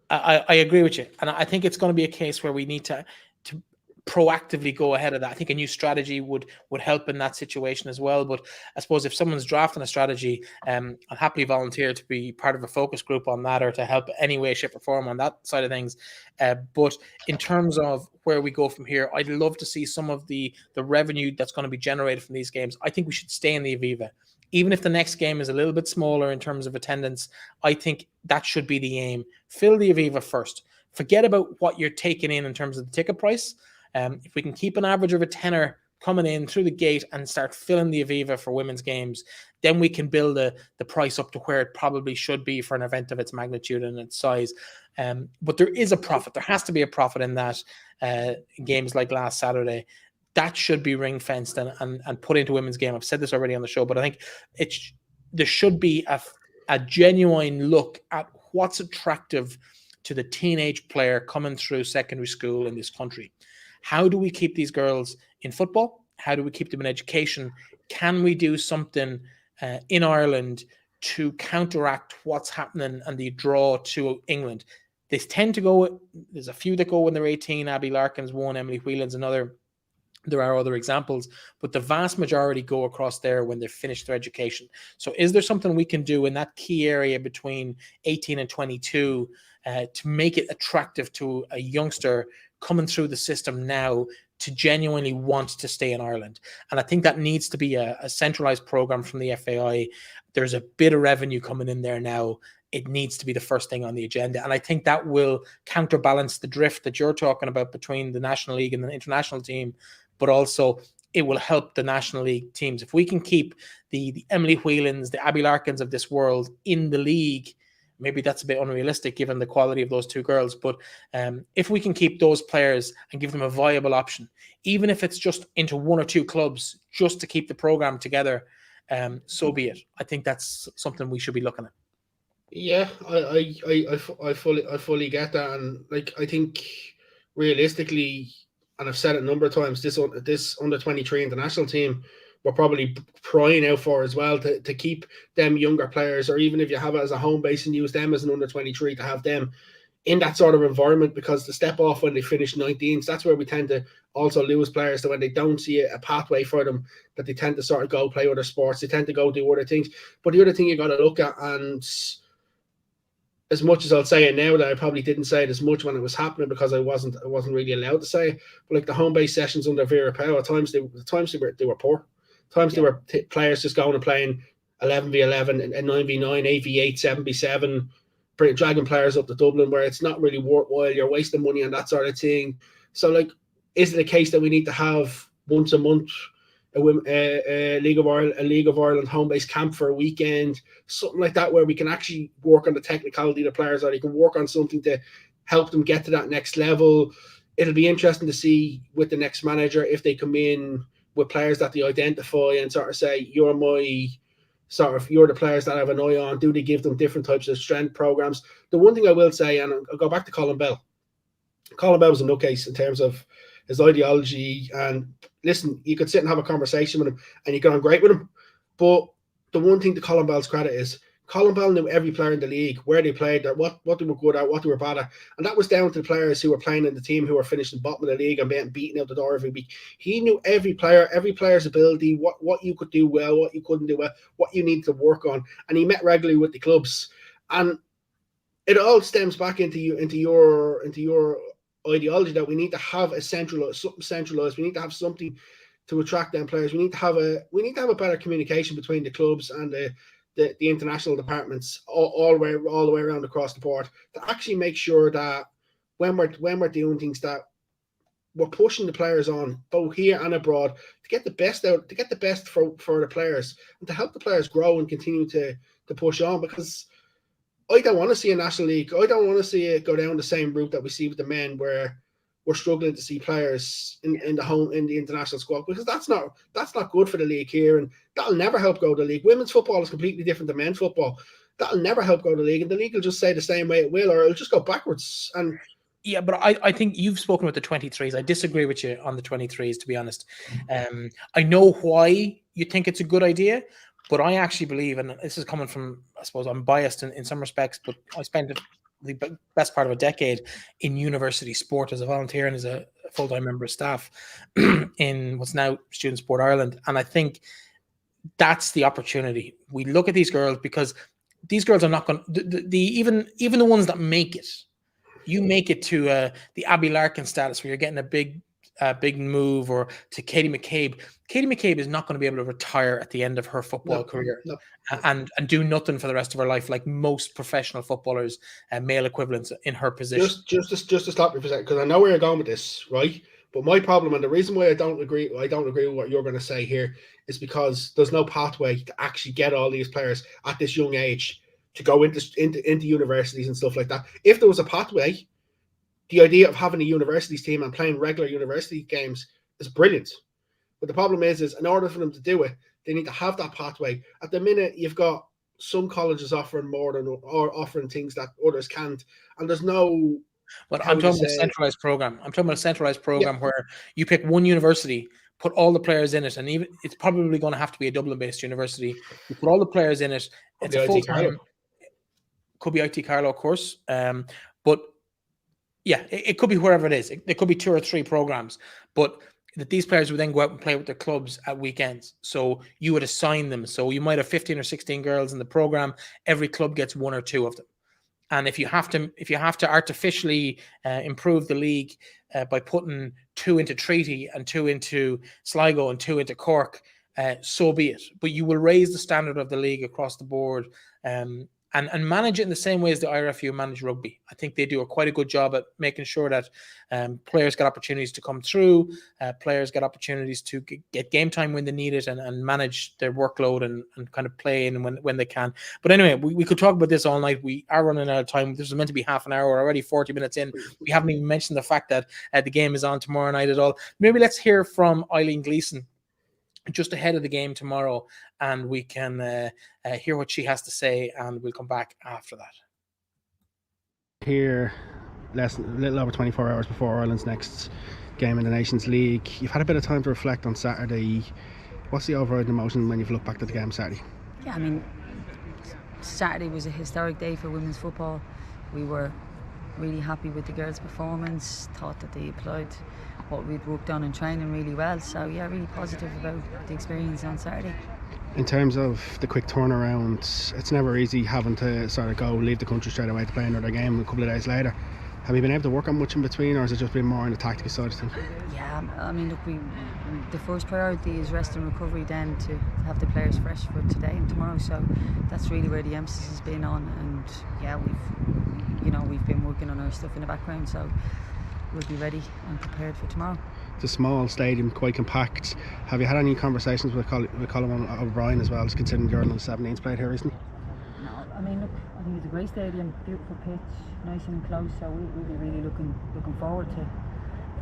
I agree with you. And I think it's going to be a case where we need to proactively go ahead of that. I think a new strategy would help in that situation as well. But I suppose if someone's drafting a strategy, I'll happily volunteer to be part of a focus group on that, or to help any way, shape or form on that side of things. But in terms of where we go from here, I'd love to see some of the revenue that's going to be generated from these games. I think we should stay in the Aviva. Even if the next game is a little bit smaller in terms of attendance, I think that should be the aim. Fill the Aviva first. Forget about what you're taking in terms of the ticket price. If we can keep an average of a tenner coming in through the gate and start filling the Aviva for women's games, then we can build the price up to where it probably should be for an event of its magnitude and its size. But there is a profit. There has to be a profit in that. Games like last Saturday, that should be ring fenced and put into women's game. I've said this already on the show, but I think there should be a genuine look at what's attractive to the teenage player coming through secondary school in this country. How do we keep these girls in football? How do we keep them in education? Can we do something in Ireland to counteract what's happening and the draw to England? They tend to go, there's a few that go when they're 18. Abby Larkin's one, Emily Whelan's another. There are other examples, but the vast majority go across there when they've finished their education. So is there something we can do in that key area between 18 and 22 to make it attractive to a youngster coming through the system now to genuinely want to stay in Ireland. And I think that needs to be a centralized program from the FAI. There's a bit of revenue coming in there now. It needs to be the first thing on the agenda. And I think that will counterbalance the drift that you're talking about between the National League and the international team, but also it will help the National League teams. If we can keep the Emily Whelans, the Abby Larkins of this world in the league, maybe that's a bit unrealistic given the quality of those two girls. But if we can keep those players and give them a viable option, even if it's just into one or two clubs, just to keep the program together, so be it. I think that's something we should be looking at.
Yeah, I fully get that, and like I think realistically, and I've said it a number of times, this under 23 international team, we're probably crying out for as well to keep them younger players, or even if you have it as a home base and use them as an under 23, to have them in that sort of environment, because the step off when they finish 19s, that's where we tend to also lose players, that when they don't see a pathway for them, that they tend to sort of go play other sports, they tend to go do other things. But the other thing you got to look at, and as much as I'll say it now, that I probably didn't say it as much when it was happening because I wasn't really allowed to say it. But like the home base sessions under Vera Pauw, at times they were poor. At times they were players just going and playing 11v11 and 9v9, 8v8, 7v7, dragging players up to Dublin, where it's not really worthwhile. You're wasting money on that sort of thing. So like, is it a case that we need to have once a month a League of Ireland home base camp for a weekend, something like that, where we can actually work on the technicality of the players, or they can work on something to help them get to that next level? It'll be interesting to see with the next manager if they come in with players that they identify and sort of say, you're the players that I have an eye on. Do they give them different types of strength programs? The one thing I will say, and I'll go back to Colin Bell. Colin Bell was a nutcase in terms of his ideology, and listen, you could sit and have a conversation with him and you get on great with him. But the one thing to Colin Bell's credit is Colin Bell knew every player in the league, where they played, what they were good at, what they were bad at. And that was down to the players who were playing in the team, who were finishing bottom of the league and being beaten out the door every week. He knew every player's ability, what you could do well, what you couldn't do well, what you need to work on. And he met regularly with the clubs. And it all stems back into your ideology that we need to have something centralized. We need to have something to attract them players. We need to have a better communication between the clubs and the international departments all the way around across the board, to actually make sure that when we're doing things, that we're pushing the players on both here and abroad to get the best out, to get the best for the players, and to help the players grow and continue to push on. Because I don't want to see a National League. I don't want to see it go down the same route that we see with the men, where we're struggling to see players in the international squad, because that's not good for the league here, and that'll never help grow the league. Women's football is completely different than men's football. That'll never help grow the league, and the league will just stay the same way it will, or it'll just go backwards. And
yeah, but I think you've spoken with the 23s. I disagree with you on the 23s, to be honest. I know why you think it's a good idea, but I actually believe, and this is coming from, I suppose I'm biased in some respects, but I spent the best part of a decade in university sport as a volunteer and as a full-time member of staff in what's now Student Sport Ireland. And I think that's the opportunity. We look at these girls, because these girls are not going to, even the ones that make it, you make it to the Abby Larkin status where you're getting a big move, or to Katie McCabe. Katie McCabe is not going to be able to retire at the end of her football career and do nothing for the rest of her life, like most professional footballers and male equivalents in her position.
Just to stop you for a second, because I know where you're going with this, right? But my problem, and the reason why I don't agree with what you're going to say here, is because there's no pathway to actually get all these players at this young age to go into universities and stuff like that. If there was a pathway, the idea of having a universities team and playing regular university games is brilliant. But the problem is in order for them to do it, they need to have that pathway. At the minute, you've got some colleges offering more than, or offering things that others can't, and there's no.
But I'm talking about a centralized program. I'm talking about a centralized program where you pick one university, put all the players in it, and even it's probably going to have to be a Dublin-based university. You put all the players in it. It's a full-time. Could be IT Carlow, of course, but yeah, it could be wherever it is. There could be 2 or 3 programs, but that these players would then go out and play with their clubs at weekends. So you would assign them. So you might have 15 or 16 girls in the program. Every club gets 1 or 2 of them. And if you have to artificially improve the league by putting 2 into Treaty and 2 into Sligo and 2 into Cork, so be it. But you will raise the standard of the league across the board, and manage it in the same way as the IRFU manage rugby. I think they do quite a good job at making sure that players get opportunities to come through, players get opportunities to get game time when they need it, and manage their workload and kind of play in when they can. But anyway, we could talk about this all night. We are running out of time. This was meant to be half an hour. We're already 40 minutes in. We haven't even mentioned the fact that the game is on tomorrow night at all. Maybe let's hear from Eileen Gleeson just ahead of the game tomorrow, and we can hear what she has to say, and we'll come back after that.
Here, a little over 24 hours before Ireland's next game in the Nations League. You've had a bit of time to reflect on Saturday. What's the overriding emotion when you've looked back at the game Saturday?
Yeah, I mean, Saturday was a historic day for women's football. We were really happy with the girls' performance, thought that they applied what we'd worked on in training really well. So yeah, really positive about the experience on Saturday.
In terms of the quick turnaround, it's never easy having to sort of leave the country straight away to play another game a couple of days later. Have you been able to work on much in between, or has it just been more on the tactical side of things?
Yeah, I mean, look, the first priority is rest and recovery, then to have the players fresh for today and tomorrow. So that's really where the emphasis has been on. And yeah, we've been working on our stuff in the background, so we'll be ready and prepared for tomorrow.
It's a small stadium, quite compact. Have you had any conversations with Colin O'Brien as well, as considering the Ireland 17's played here recently?
No, I mean, look, I think it's a great stadium, beautiful pitch, nice and close. So we'll be really looking forward to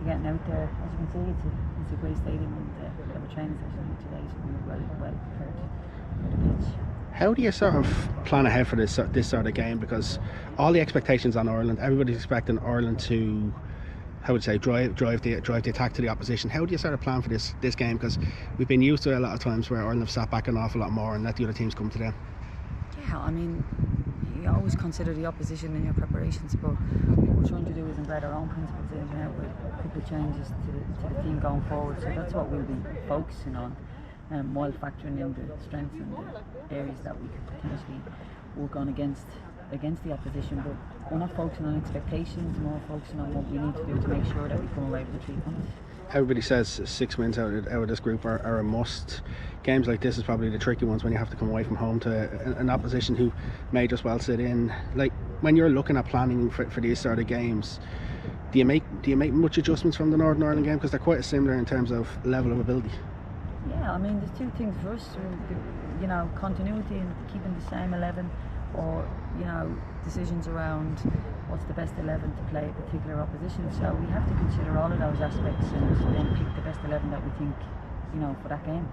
getting out there. As you can see, it's a great stadium, and we have a training session today, so we're well prepared for the pitch.
How do you sort of plan ahead for this sort of game? Because all the expectations on Ireland, everybody's expecting Ireland to, how would I say, drive the attack to the opposition. How do you sort of plan for this game? Because we've been used to a lot of times where Ireland have sat back an awful lot more and let the other teams come to them.
Yeah, I mean, you always consider the opposition in your preparations, but what we're trying to do is embed our own principles in now with a couple of changes to the team going forward. So that's what we'll be focusing on, while factoring in the strengths and the areas that we could potentially work on against the opposition. But we're not focusing on expectations, more focusing on what we need to do to make sure that we come away with the 3 points.
Everybody says 6 wins out of this group are a must. Games like this is probably the tricky ones when you have to come away from home to an opposition who may just well sit in. Like, when you're looking at planning for these sort of games, do you make much adjustments from the Northern Ireland game, because they're quite similar in terms of level of ability?
Yeah, I mean, there's 2 things for us. Continuity and keeping the same 11, or decisions around what's the best 11 to play a particular opposition. So we have to consider all of those aspects and then pick the best 11 that we think for that game.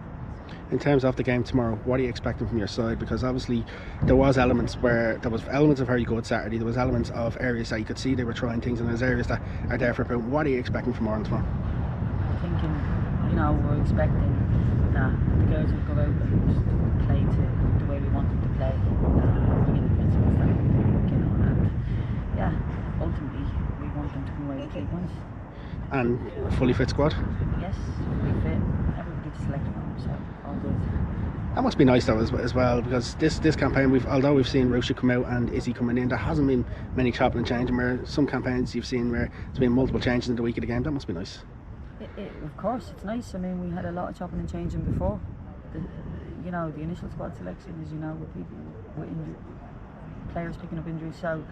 In terms of the game tomorrow, what are you expecting from your side? Because obviously there was elements of very good Saturday. There was elements of areas that you could see they were trying things, and there's areas that are there for improvement. What are you expecting from Ireland tomorrow?
I'm thinking, we're expecting that the girls will go out and play to the way we want them to play. Bring in the principles that we're working on, and yeah, ultimately we want them to come away with 3 points.
And a fully fit squad?
Yes, fully fit. Everybody to select from, so all good.
That must be nice though as well, because this campaign, although we've seen Rusha come out and Izzy coming in, there hasn't been many chopping and changing, where some campaigns you've seen where there's been multiple changes in the week of the game. That must be nice.
Of course, it's nice. I mean, we had a lot of chopping and changing before. The initial squad selection, as you know, with people with injury, players picking up injuries. So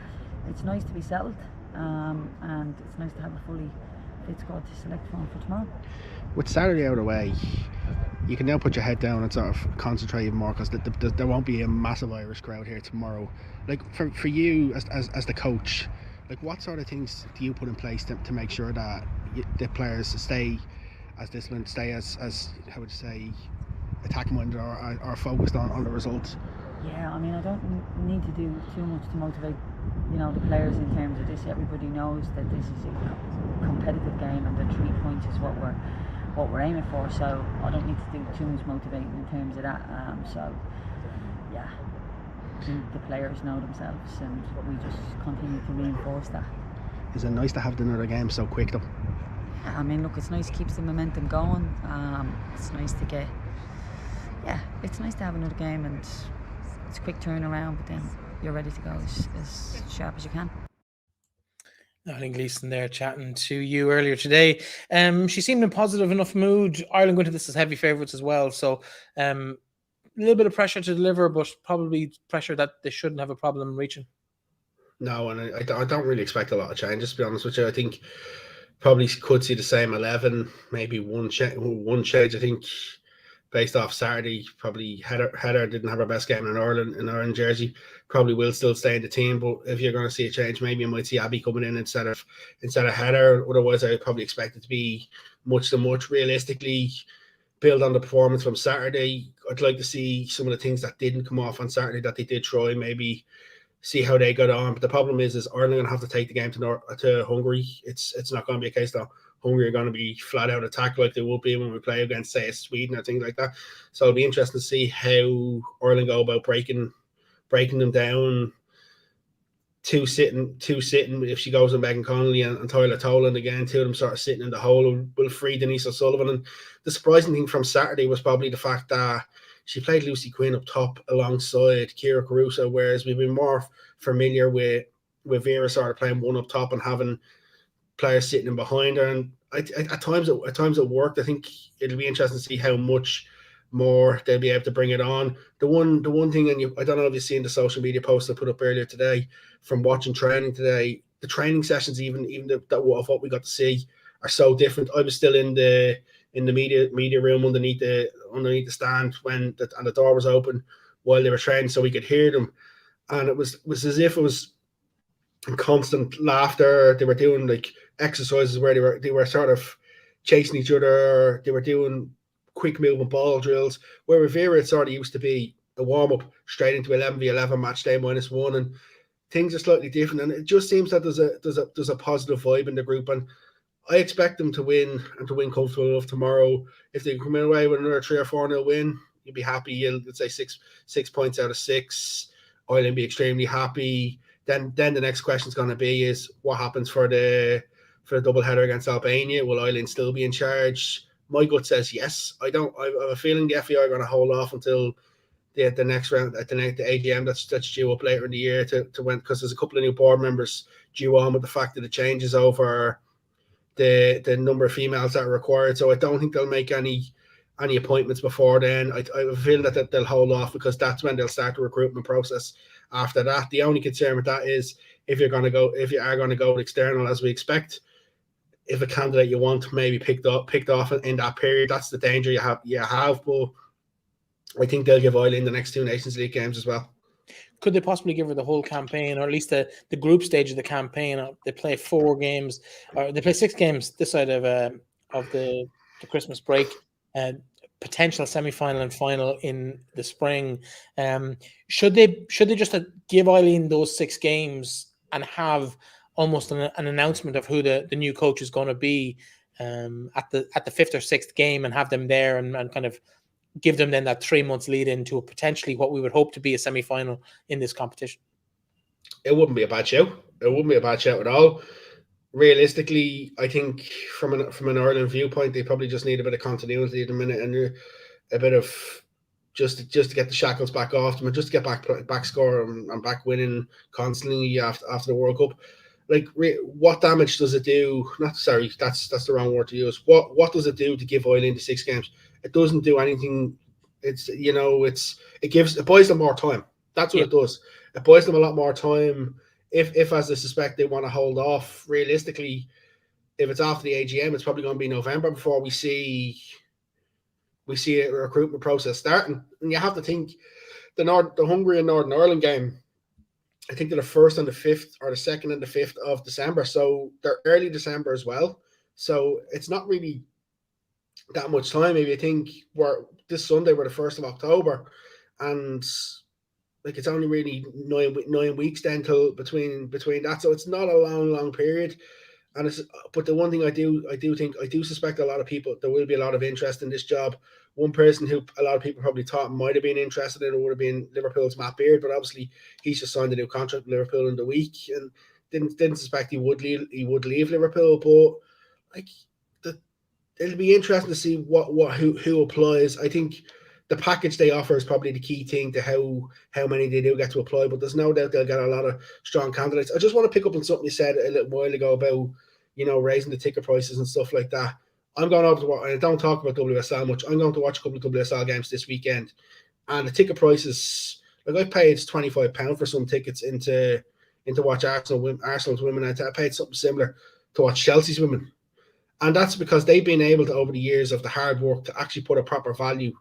it's nice to be settled, and it's nice to have a fully fit squad to select from for tomorrow.
With Saturday out of the way, you can now put your head down and sort of concentrate even more, because there won't be a massive Irish crowd here tomorrow. Like, for you as the coach, like, what sort of things do you put in place to make sure that the players stay as disciplined, stay as how would you say, attack minded, or focused on the results?
Yeah, I mean, I don't need to do too much to motivate the players in terms of this. Everybody knows that this is a competitive game, and the 3 points is what we're aiming for. So I don't need to do too much motivating in terms of that. So yeah, the players know themselves, and we just continue to reinforce that.
Is it nice to have another game so quick though?
Yeah, I mean, look, it's nice, keeps the momentum going. It's nice to it's nice to have another game, and it's a quick turnaround, but then you're ready to go as sharp as you can.
I think Gleeson there chatting to you earlier today. She seemed in positive enough mood. Ireland going to this as heavy favourites as well. So a little bit of pressure to deliver, but probably pressure that they shouldn't have a problem reaching.
No, and I don't really expect a lot of changes, to be honest with you. I think probably could see the same 11, maybe one change. I think based off Saturday, probably Heather didn't have her best game in Ireland jersey. Probably will still stay in the team, but if you're going to see a change, maybe you might see Abby coming in instead of Heather. Otherwise, I would probably expect it to be much. Realistically, build on the performance from Saturday. I'd like to see some of the things that didn't come off on Saturday that they did try, maybe see how they got on. But the problem is Ireland going to have to take the game to Hungary. It's not going to be a case that Hungary are going to be flat out attack like they will be when we play against, say, Sweden or things like that. So it'll be interesting to see how Ireland go about breaking them down. Two sitting. If she goes with Megan Connolly and Tyler Toland again, two of them sort of sitting in the hole will free Denise O'Sullivan. And the surprising thing from Saturday was probably the fact that she played Lucy Quinn up top alongside Kira Caruso, whereas we've been more familiar with Vera sort of playing one up top and having players sitting in behind her. And at times it worked. I think it'll be interesting to see how much more they'll be able to bring it on. The one thing, and I don't know if you've seen the social media post I put up earlier today from watching training today. The training sessions, even of what we got to see, are so different. I was still in the media room underneath the stand when the door was open while they were training, so we could hear them, and it was as if it was constant laughter. They were doing like exercises where they were sort of chasing each other. They were doing quick movement ball drills, where with Vera it sort of used to be a warm up straight into 11v11 match day -1, and things are slightly different. And it just seems that there's a positive vibe in the group, and I expect them to win and to win comfortable enough tomorrow. If they come away with another 3 or 4-0 win, you'd be happy. You'll say 6 points out of 6. Ireland be extremely happy. Then the next question is going to be is what happens for the double header against Albania? Will Ireland still be in charge? My gut says yes. I have a feeling the FAI are going to hold off until the next round at the AGM that's due up later in the year to win, because there's a couple of new board members due on with the fact that it changes over the number of females that are required. So I don't think they'll make any appointments before then. I have a feeling that they'll hold off because that's when they'll start the recruitment process. After that, the only concern with that is if you are going to go with external, as we expect, if a candidate you want maybe picked off in that period, that's the danger you have. But I think they'll give Ireland the next 2 Nations League games as well.
Could they possibly give her the whole campaign, or at least the group stage of the campaign? They play 4 games, or they play 6 games this side of the Christmas break, and potential semi-final and final in the spring. Should they just give Eileen those 6 games and have almost an announcement of who the new coach is going to be at the 5th or 6th game, and have them there and kind of give them then that 3 months lead into a potentially what we would hope to be a semi-final in this competition?
It wouldn't be a bad show. It wouldn't be a bad show at all. Realistically, I think from an Ireland viewpoint, they probably just need a bit of continuity at the minute and a bit of just to get the shackles back off them and just to get back score and back winning constantly after the World Cup. Like, what damage does it do? Not sorry, that's the wrong word to use. What does it do to give Ireland the 6 games? It doesn't do anything. It buys them more time. That's what it does. It buys them a lot more time. If as I suspect they want to hold off, realistically, if it's after the AGM, it's probably going to be November before we see a recruitment process starting. And you have to think the Hungary and Northern Ireland game, I think they're the 1st and the 5th, or the 2nd and the 5th of December. So they're early December as well. So it's not really that much time. Maybe I think this Sunday we're the 1st of October, and like it's only really 9 weeks then till between that. So it's not a long period. But the one thing I do suspect a lot of people, there will be a lot of interest in this job. One person who a lot of people probably thought might have been interested in it would have been Liverpool's Matt Beard, but obviously he's just signed a new contract with Liverpool in the week and didn't suspect he would leave Liverpool. But like it'll be interesting to see who applies. I think the package they offer is probably the key thing to how many they do get to apply, but there's no doubt they'll get a lot of strong candidates. I just want to pick up on something you said a little while ago about, raising the ticket prices and stuff like that. I'm going over to watch, and I don't talk about WSL much. I'm going to watch a couple of WSL games this weekend, and the ticket prices, like I paid £25 for some tickets into watch Arsenal's women. I paid something similar to watch Chelsea's women, and that's because they've been able to, over the years of the hard work, to actually put a proper value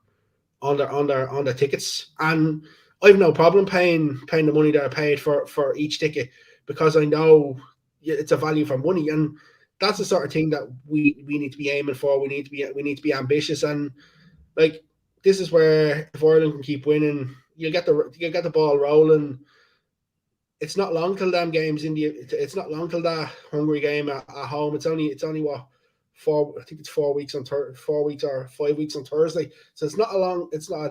on their tickets. And I've no problem paying the money that I paid for each ticket, because I know it's a value for money, and that's the sort of thing that we need to be aiming for. We need to be ambitious, and like, this is where, if Ireland can keep winning, you'll get the ball rolling. It's not long till them games it's not long till that Hungary game at home. It's only what, 4 weeks on 4 weeks or 5 weeks on Thursday. So it's not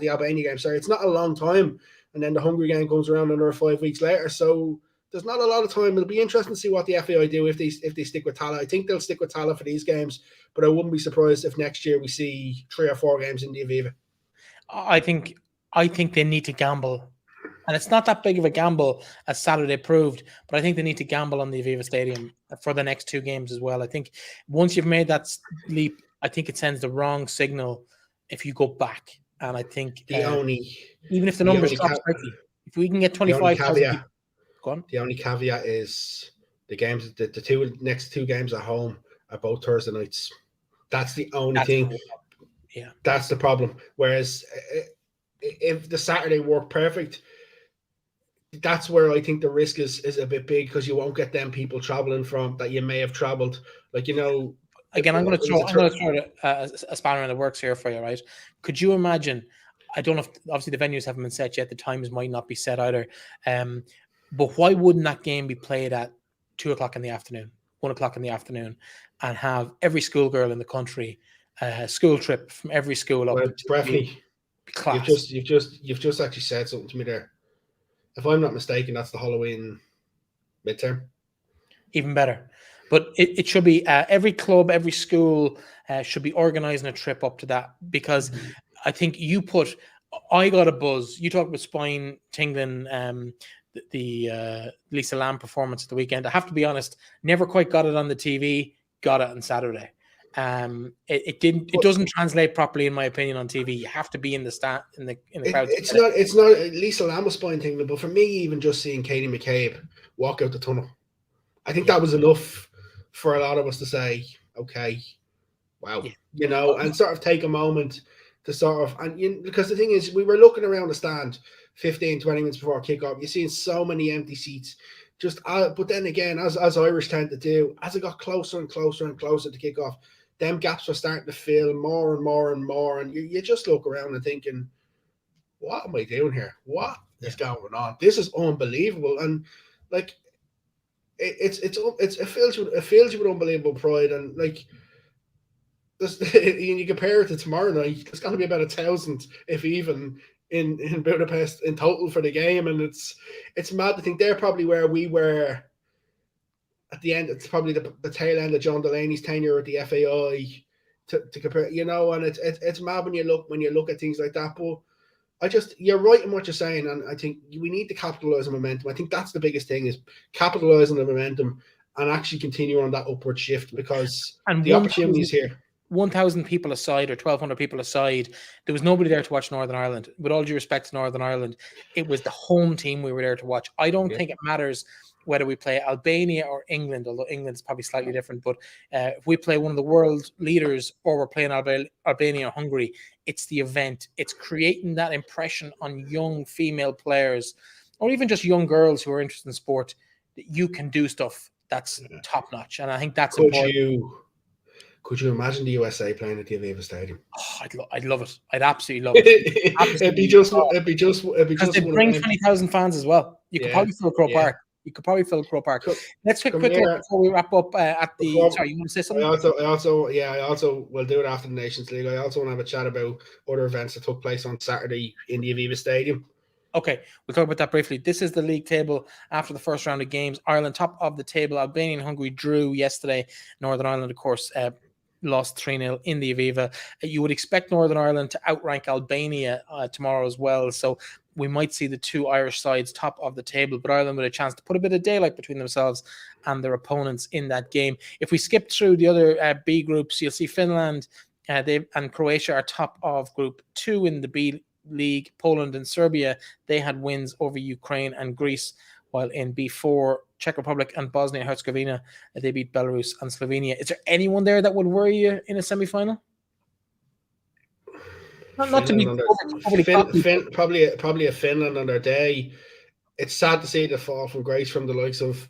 the Albania game. Sorry, it's not a long time. And then the Hungary game comes around another 5 weeks later. So there's not a lot of time. It'll be interesting to see what the FAI do if they stick with Tala. I think they'll stick with Tala for these games, but I wouldn't be surprised if next year we see 3 or 4 games in the Aviva.
I think they need to gamble. And it's not that big of a gamble, as Saturday proved, but I think they need to gamble on the Aviva Stadium for the next 2 games as well. I think once you've made that leap, I think it sends the wrong signal if you go back. And I think even if the numbers drop slightly, if we can get 25,000 people, go on.
The only caveat is the games, the next 2 games at home are both Thursday nights. That's the only thing.
Yeah,
that's the problem. Whereas if the Saturday worked perfect, that's where I think the risk is a bit big, because you won't get them people traveling from that you may have traveled. Like,
again, I'm going to throw a spanner in the works here for you, right? Could you imagine? I don't know if, obviously, the venues haven't been set yet. The times might not be set either. But why wouldn't that game be played at 2:00 in the afternoon, 1:00 in the afternoon, and have every schoolgirl in the country, school trip from every school up?
Breifne,
class.
You've just actually said something to me there. If I'm not mistaken, that's the Halloween midterm. Even
better. But it should be every club, every school should be organising a trip up to that, because I think I got a buzz. You talked about spine tingling, the Lisa Lamb performance at the weekend. I have to be honest, never quite got it on the TV, got it on Saturday. It doesn't translate properly, in my opinion, on TV. You have to be in the crowd.
It's not Lisa Lamb spine thing, but for me, even just seeing Katie McCabe walk out the tunnel, I think that was enough for a lot of us to say, okay, wow, and sort of take a moment to because the thing is, we were looking around the stand 15, 20 minutes before kickoff. You're seeing so many empty seats. But then again, as Irish tend to do, as it got closer and closer and closer to kickoff, them gaps were starting to fill more and more and more, and you just look around and thinking, what am I doing here? What is going on? This is unbelievable. And like, it fills you with unbelievable pride. And like, you compare it to tomorrow night, there's going to be about 1,000, if even, in Budapest in total for the game. And it's mad to think they're probably where we were at the end. It's probably the tail end of John Delaney's tenure at the FAI to compare, and it's mad when you look at things like that. But you're right in what you're saying, and I think we need to capitalize on momentum. I think that's the biggest thing, is capitalizing on the momentum and actually continue on that upward shift, because the opportunity is here.
1,000 people aside, or 1,200 people aside, there was nobody there to watch Northern Ireland. With all due respect to Northern Ireland, it was the home team we were there to watch. I don't think it matters whether we play Albania or England, although England's probably slightly different. But if we play one of the world leaders, or we're playing Albania or Hungary, it's the event. It's creating that impression on young female players, or even just young girls who are interested in sport, that you can do stuff that's top notch. And I think that's important.
Could you imagine the USA playing at the Aviva Stadium?
Oh, I'd love it. I'd absolutely love it. It'd be just because they bring 20,000 fans as well. You could probably fill Croke Park. Let's take a quick look before we wrap up at the. Sorry, you want to say something?
I also will do it after the Nations League. I also want to have a chat about other events that took place on Saturday in the Aviva Stadium.
Okay, we'll talk about that briefly. This is the league table after the first round of games. Ireland top of the table. Albania and Hungary drew yesterday. Northern Ireland, of course, lost 3-0 in the Aviva. You would expect Northern Ireland to outrank Albania tomorrow as well. So we might see the two Irish sides top of the table, but Ireland with a chance to put a bit of daylight between themselves and their opponents in that game. If we skip through the other B groups, you'll see Finland and Croatia are top of Group 2 in the B League. Poland and Serbia, they had wins over Ukraine and Greece, while in B4, Czech Republic and Bosnia and Herzegovina, they beat Belarus and Slovenia. Is there anyone there that would worry you in a semi-final? Not to be
probably a Finland on their day. It's sad to see the fall from grace from the likes of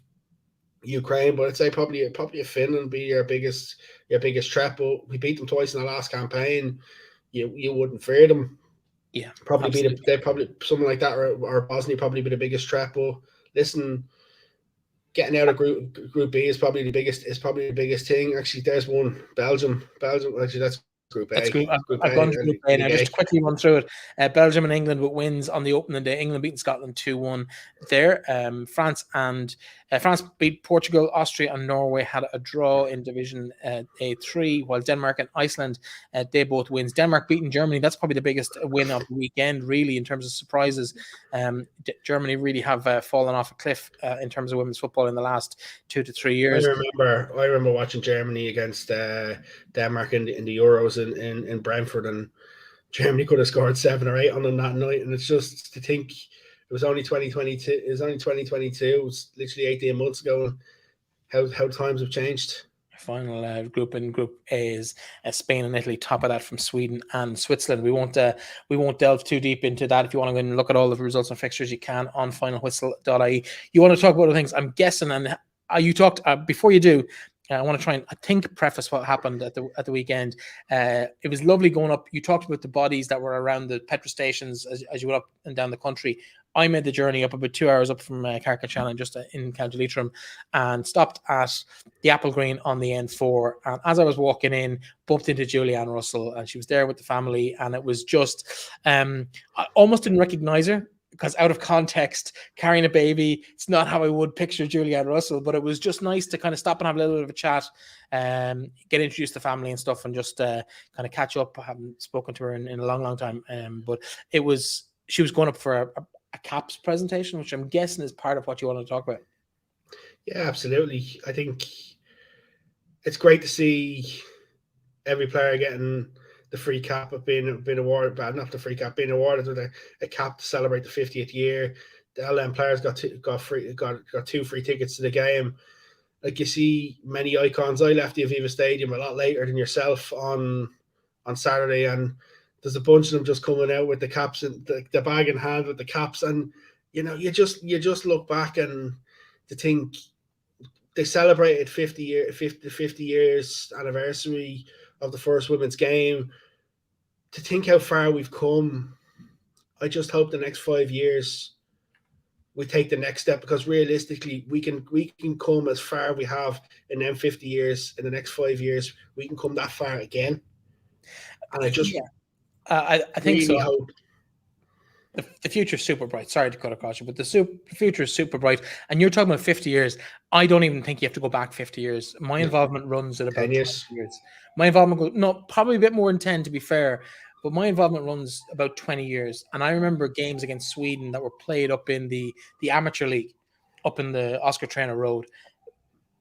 Ukraine, but I'd say probably a Finland be your biggest threat. But we beat them twice in the last campaign. You wouldn't fear them.
Yeah,
probably they probably something like that, or Bosnia probably be the biggest threat. But listen, getting out of Group B is probably the biggest thing. Actually, there's one, Belgium. Actually, that's Group A.
That's I've gone to Group A now. Just to quickly run through it. Belgium and England with wins on the opening day. England beating Scotland 2-1 there. France beat Portugal. Austria and Norway had a draw in Division A3, while Denmark and Iceland, they both wins. Denmark beating Germany. That's probably the biggest win of the weekend, really, in terms of surprises. Germany really have fallen off a cliff in terms of women's football in the last 2 to 3 years.
I remember watching Germany against Denmark in the Euros in Brentford, and Germany could have scored 7 or 8 on them that night. And it's just to think it was only 2022. It was literally 18 months ago. And how times have changed.
Final group in Group A is Spain and Italy, top of that from Sweden and Switzerland. We won't delve too deep into that. If you want to go and look at all the results and fixtures, you can on finalwhistle.ie. You want to talk about other things? I'm guessing, and you talked before you do. I want to try and preface what happened at the weekend. It was lovely going up. You talked about the bodies that were around the petrol stations as you went up and down the country. I made the journey up about 2 hours up from Clarke just in County Leitrim, and stopped at the Apple Green on the N4. And as I was walking in, bumped into Julianne Russell, and she was there with the family. And it was just, I almost didn't recognize her, because out of context, carrying a baby, it's not how I would picture Julianne Russell, but it was just nice to kind of stop and have a little bit of a chat, get introduced to family and stuff, and just kind of catch up. I haven't spoken to her in a long, long time. But she was going up for a CAPS presentation, which I'm guessing is part of what you want to talk about.
Yeah, absolutely. I think it's great to see every player getting the free cap of being awarded, but not the free cap, being awarded with a cap to celebrate the 50th year. The LM players got 2 free tickets to the game. Like, you see many icons. I left the Aviva Stadium a lot later than yourself on Saturday, and there's a bunch of them just coming out with the caps and the bag in hand with the caps, and you just look back and to think they celebrated 50 years anniversary of the first women's game. To think how far we've come, I just hope the next 5 years we take the next step, because realistically we can come as far we have in them 50 years. In the next 5 years we can come that far again, and I just
I think
really
so.
hope.
The future is super bright. Sorry to cut across you, but the future is super bright. And you're talking about 50 years. I don't even think you have to go back 50 years. My involvement runs at about
10 years.
20 years. My involvement probably a bit more than 10, to be fair. But my involvement runs about 20 years. And I remember games against Sweden that were played up in the amateur league, up in the Oscar Traynor Road.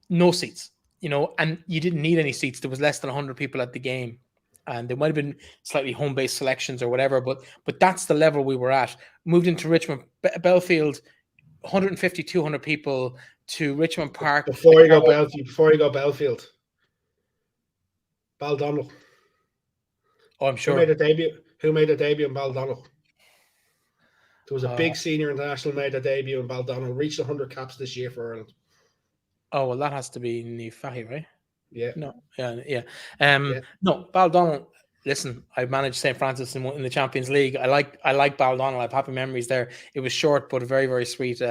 No seats, and you didn't need any seats. There was less than 100 people at the game. And there might have been slightly home-based selections or whatever, but that's the level we were at. Moved into Richmond, Belfield, 150, 200 people to Richmond Park.
Before you go Belfield, Baldonnel.
Oh, I'm sure.
Who made a debut in Baldonnel? There was a big senior international made a debut in Baldonnel. Reached 100 caps this year for Ireland.
Oh, well, that has to be Nifahi, right?
Yeah.
No. Yeah. No, Baldonnel. Listen, I managed St. Francis in the Champions League. I like Baldonnel. I have happy memories there. It was short, but a very, very sweet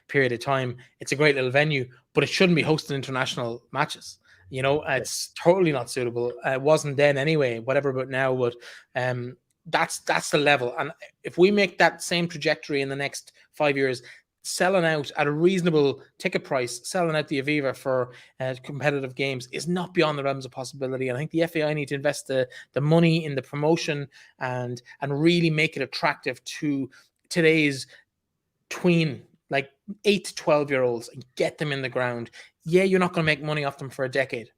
period of time. It's a great little venue, but it shouldn't be hosting international matches. It's totally not suitable. It wasn't then anyway, whatever about now, but that's the level. And if we make that same trajectory in the next 5 years, selling out at a reasonable ticket price, selling out the Aviva for competitive games is not beyond the realms of possibility. And I think the FAI need to invest the money in the promotion and really make it attractive to today's tween, like 8 to 12-year-olds, and get them in the ground. Yeah, you're not going to make money off them for a decade,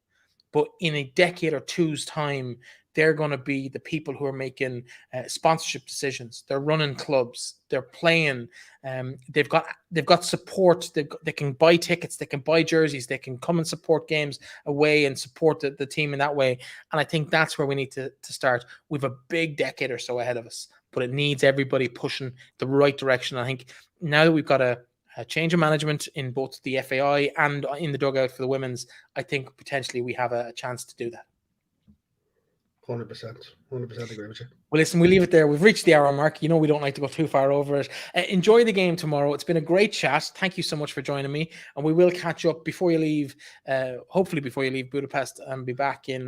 but in a decade or two's time, they're going to be the people who are making sponsorship decisions. They're running clubs. They're playing. They've got support. They can buy tickets. They can buy jerseys. They can come and support games away and support the team in that way. And I think that's where we need to start. We have a big decade or so ahead of us, but it needs everybody pushing the right direction. I think now that we've got a change of management in both the FAI and in the dugout for the women's, I think potentially we have a chance to do that.
100% agree with you.
Well, listen, we'll leave it there. We've reached the hour mark. You know, we don't like to go too far over it. Enjoy the game tomorrow. It's been a great chat. Thank you so much for joining me. And we will catch up before you leave, hopefully before you leave Budapest, and be back in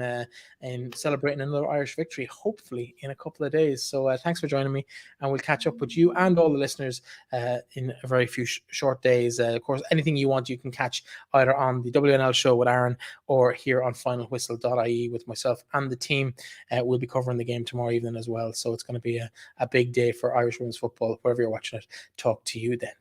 celebrating another Irish victory, hopefully in a couple of days. So thanks for joining me. And we'll catch up with you and all the listeners in a very few short days. Of course, anything you want, you can catch either on the WNL show with Aaron or here on finalwhistle.ie with myself and the team. We'll be covering the game tomorrow evening as well. So it's going to be a big day for Irish women's football. Wherever you're watching it, talk to you then.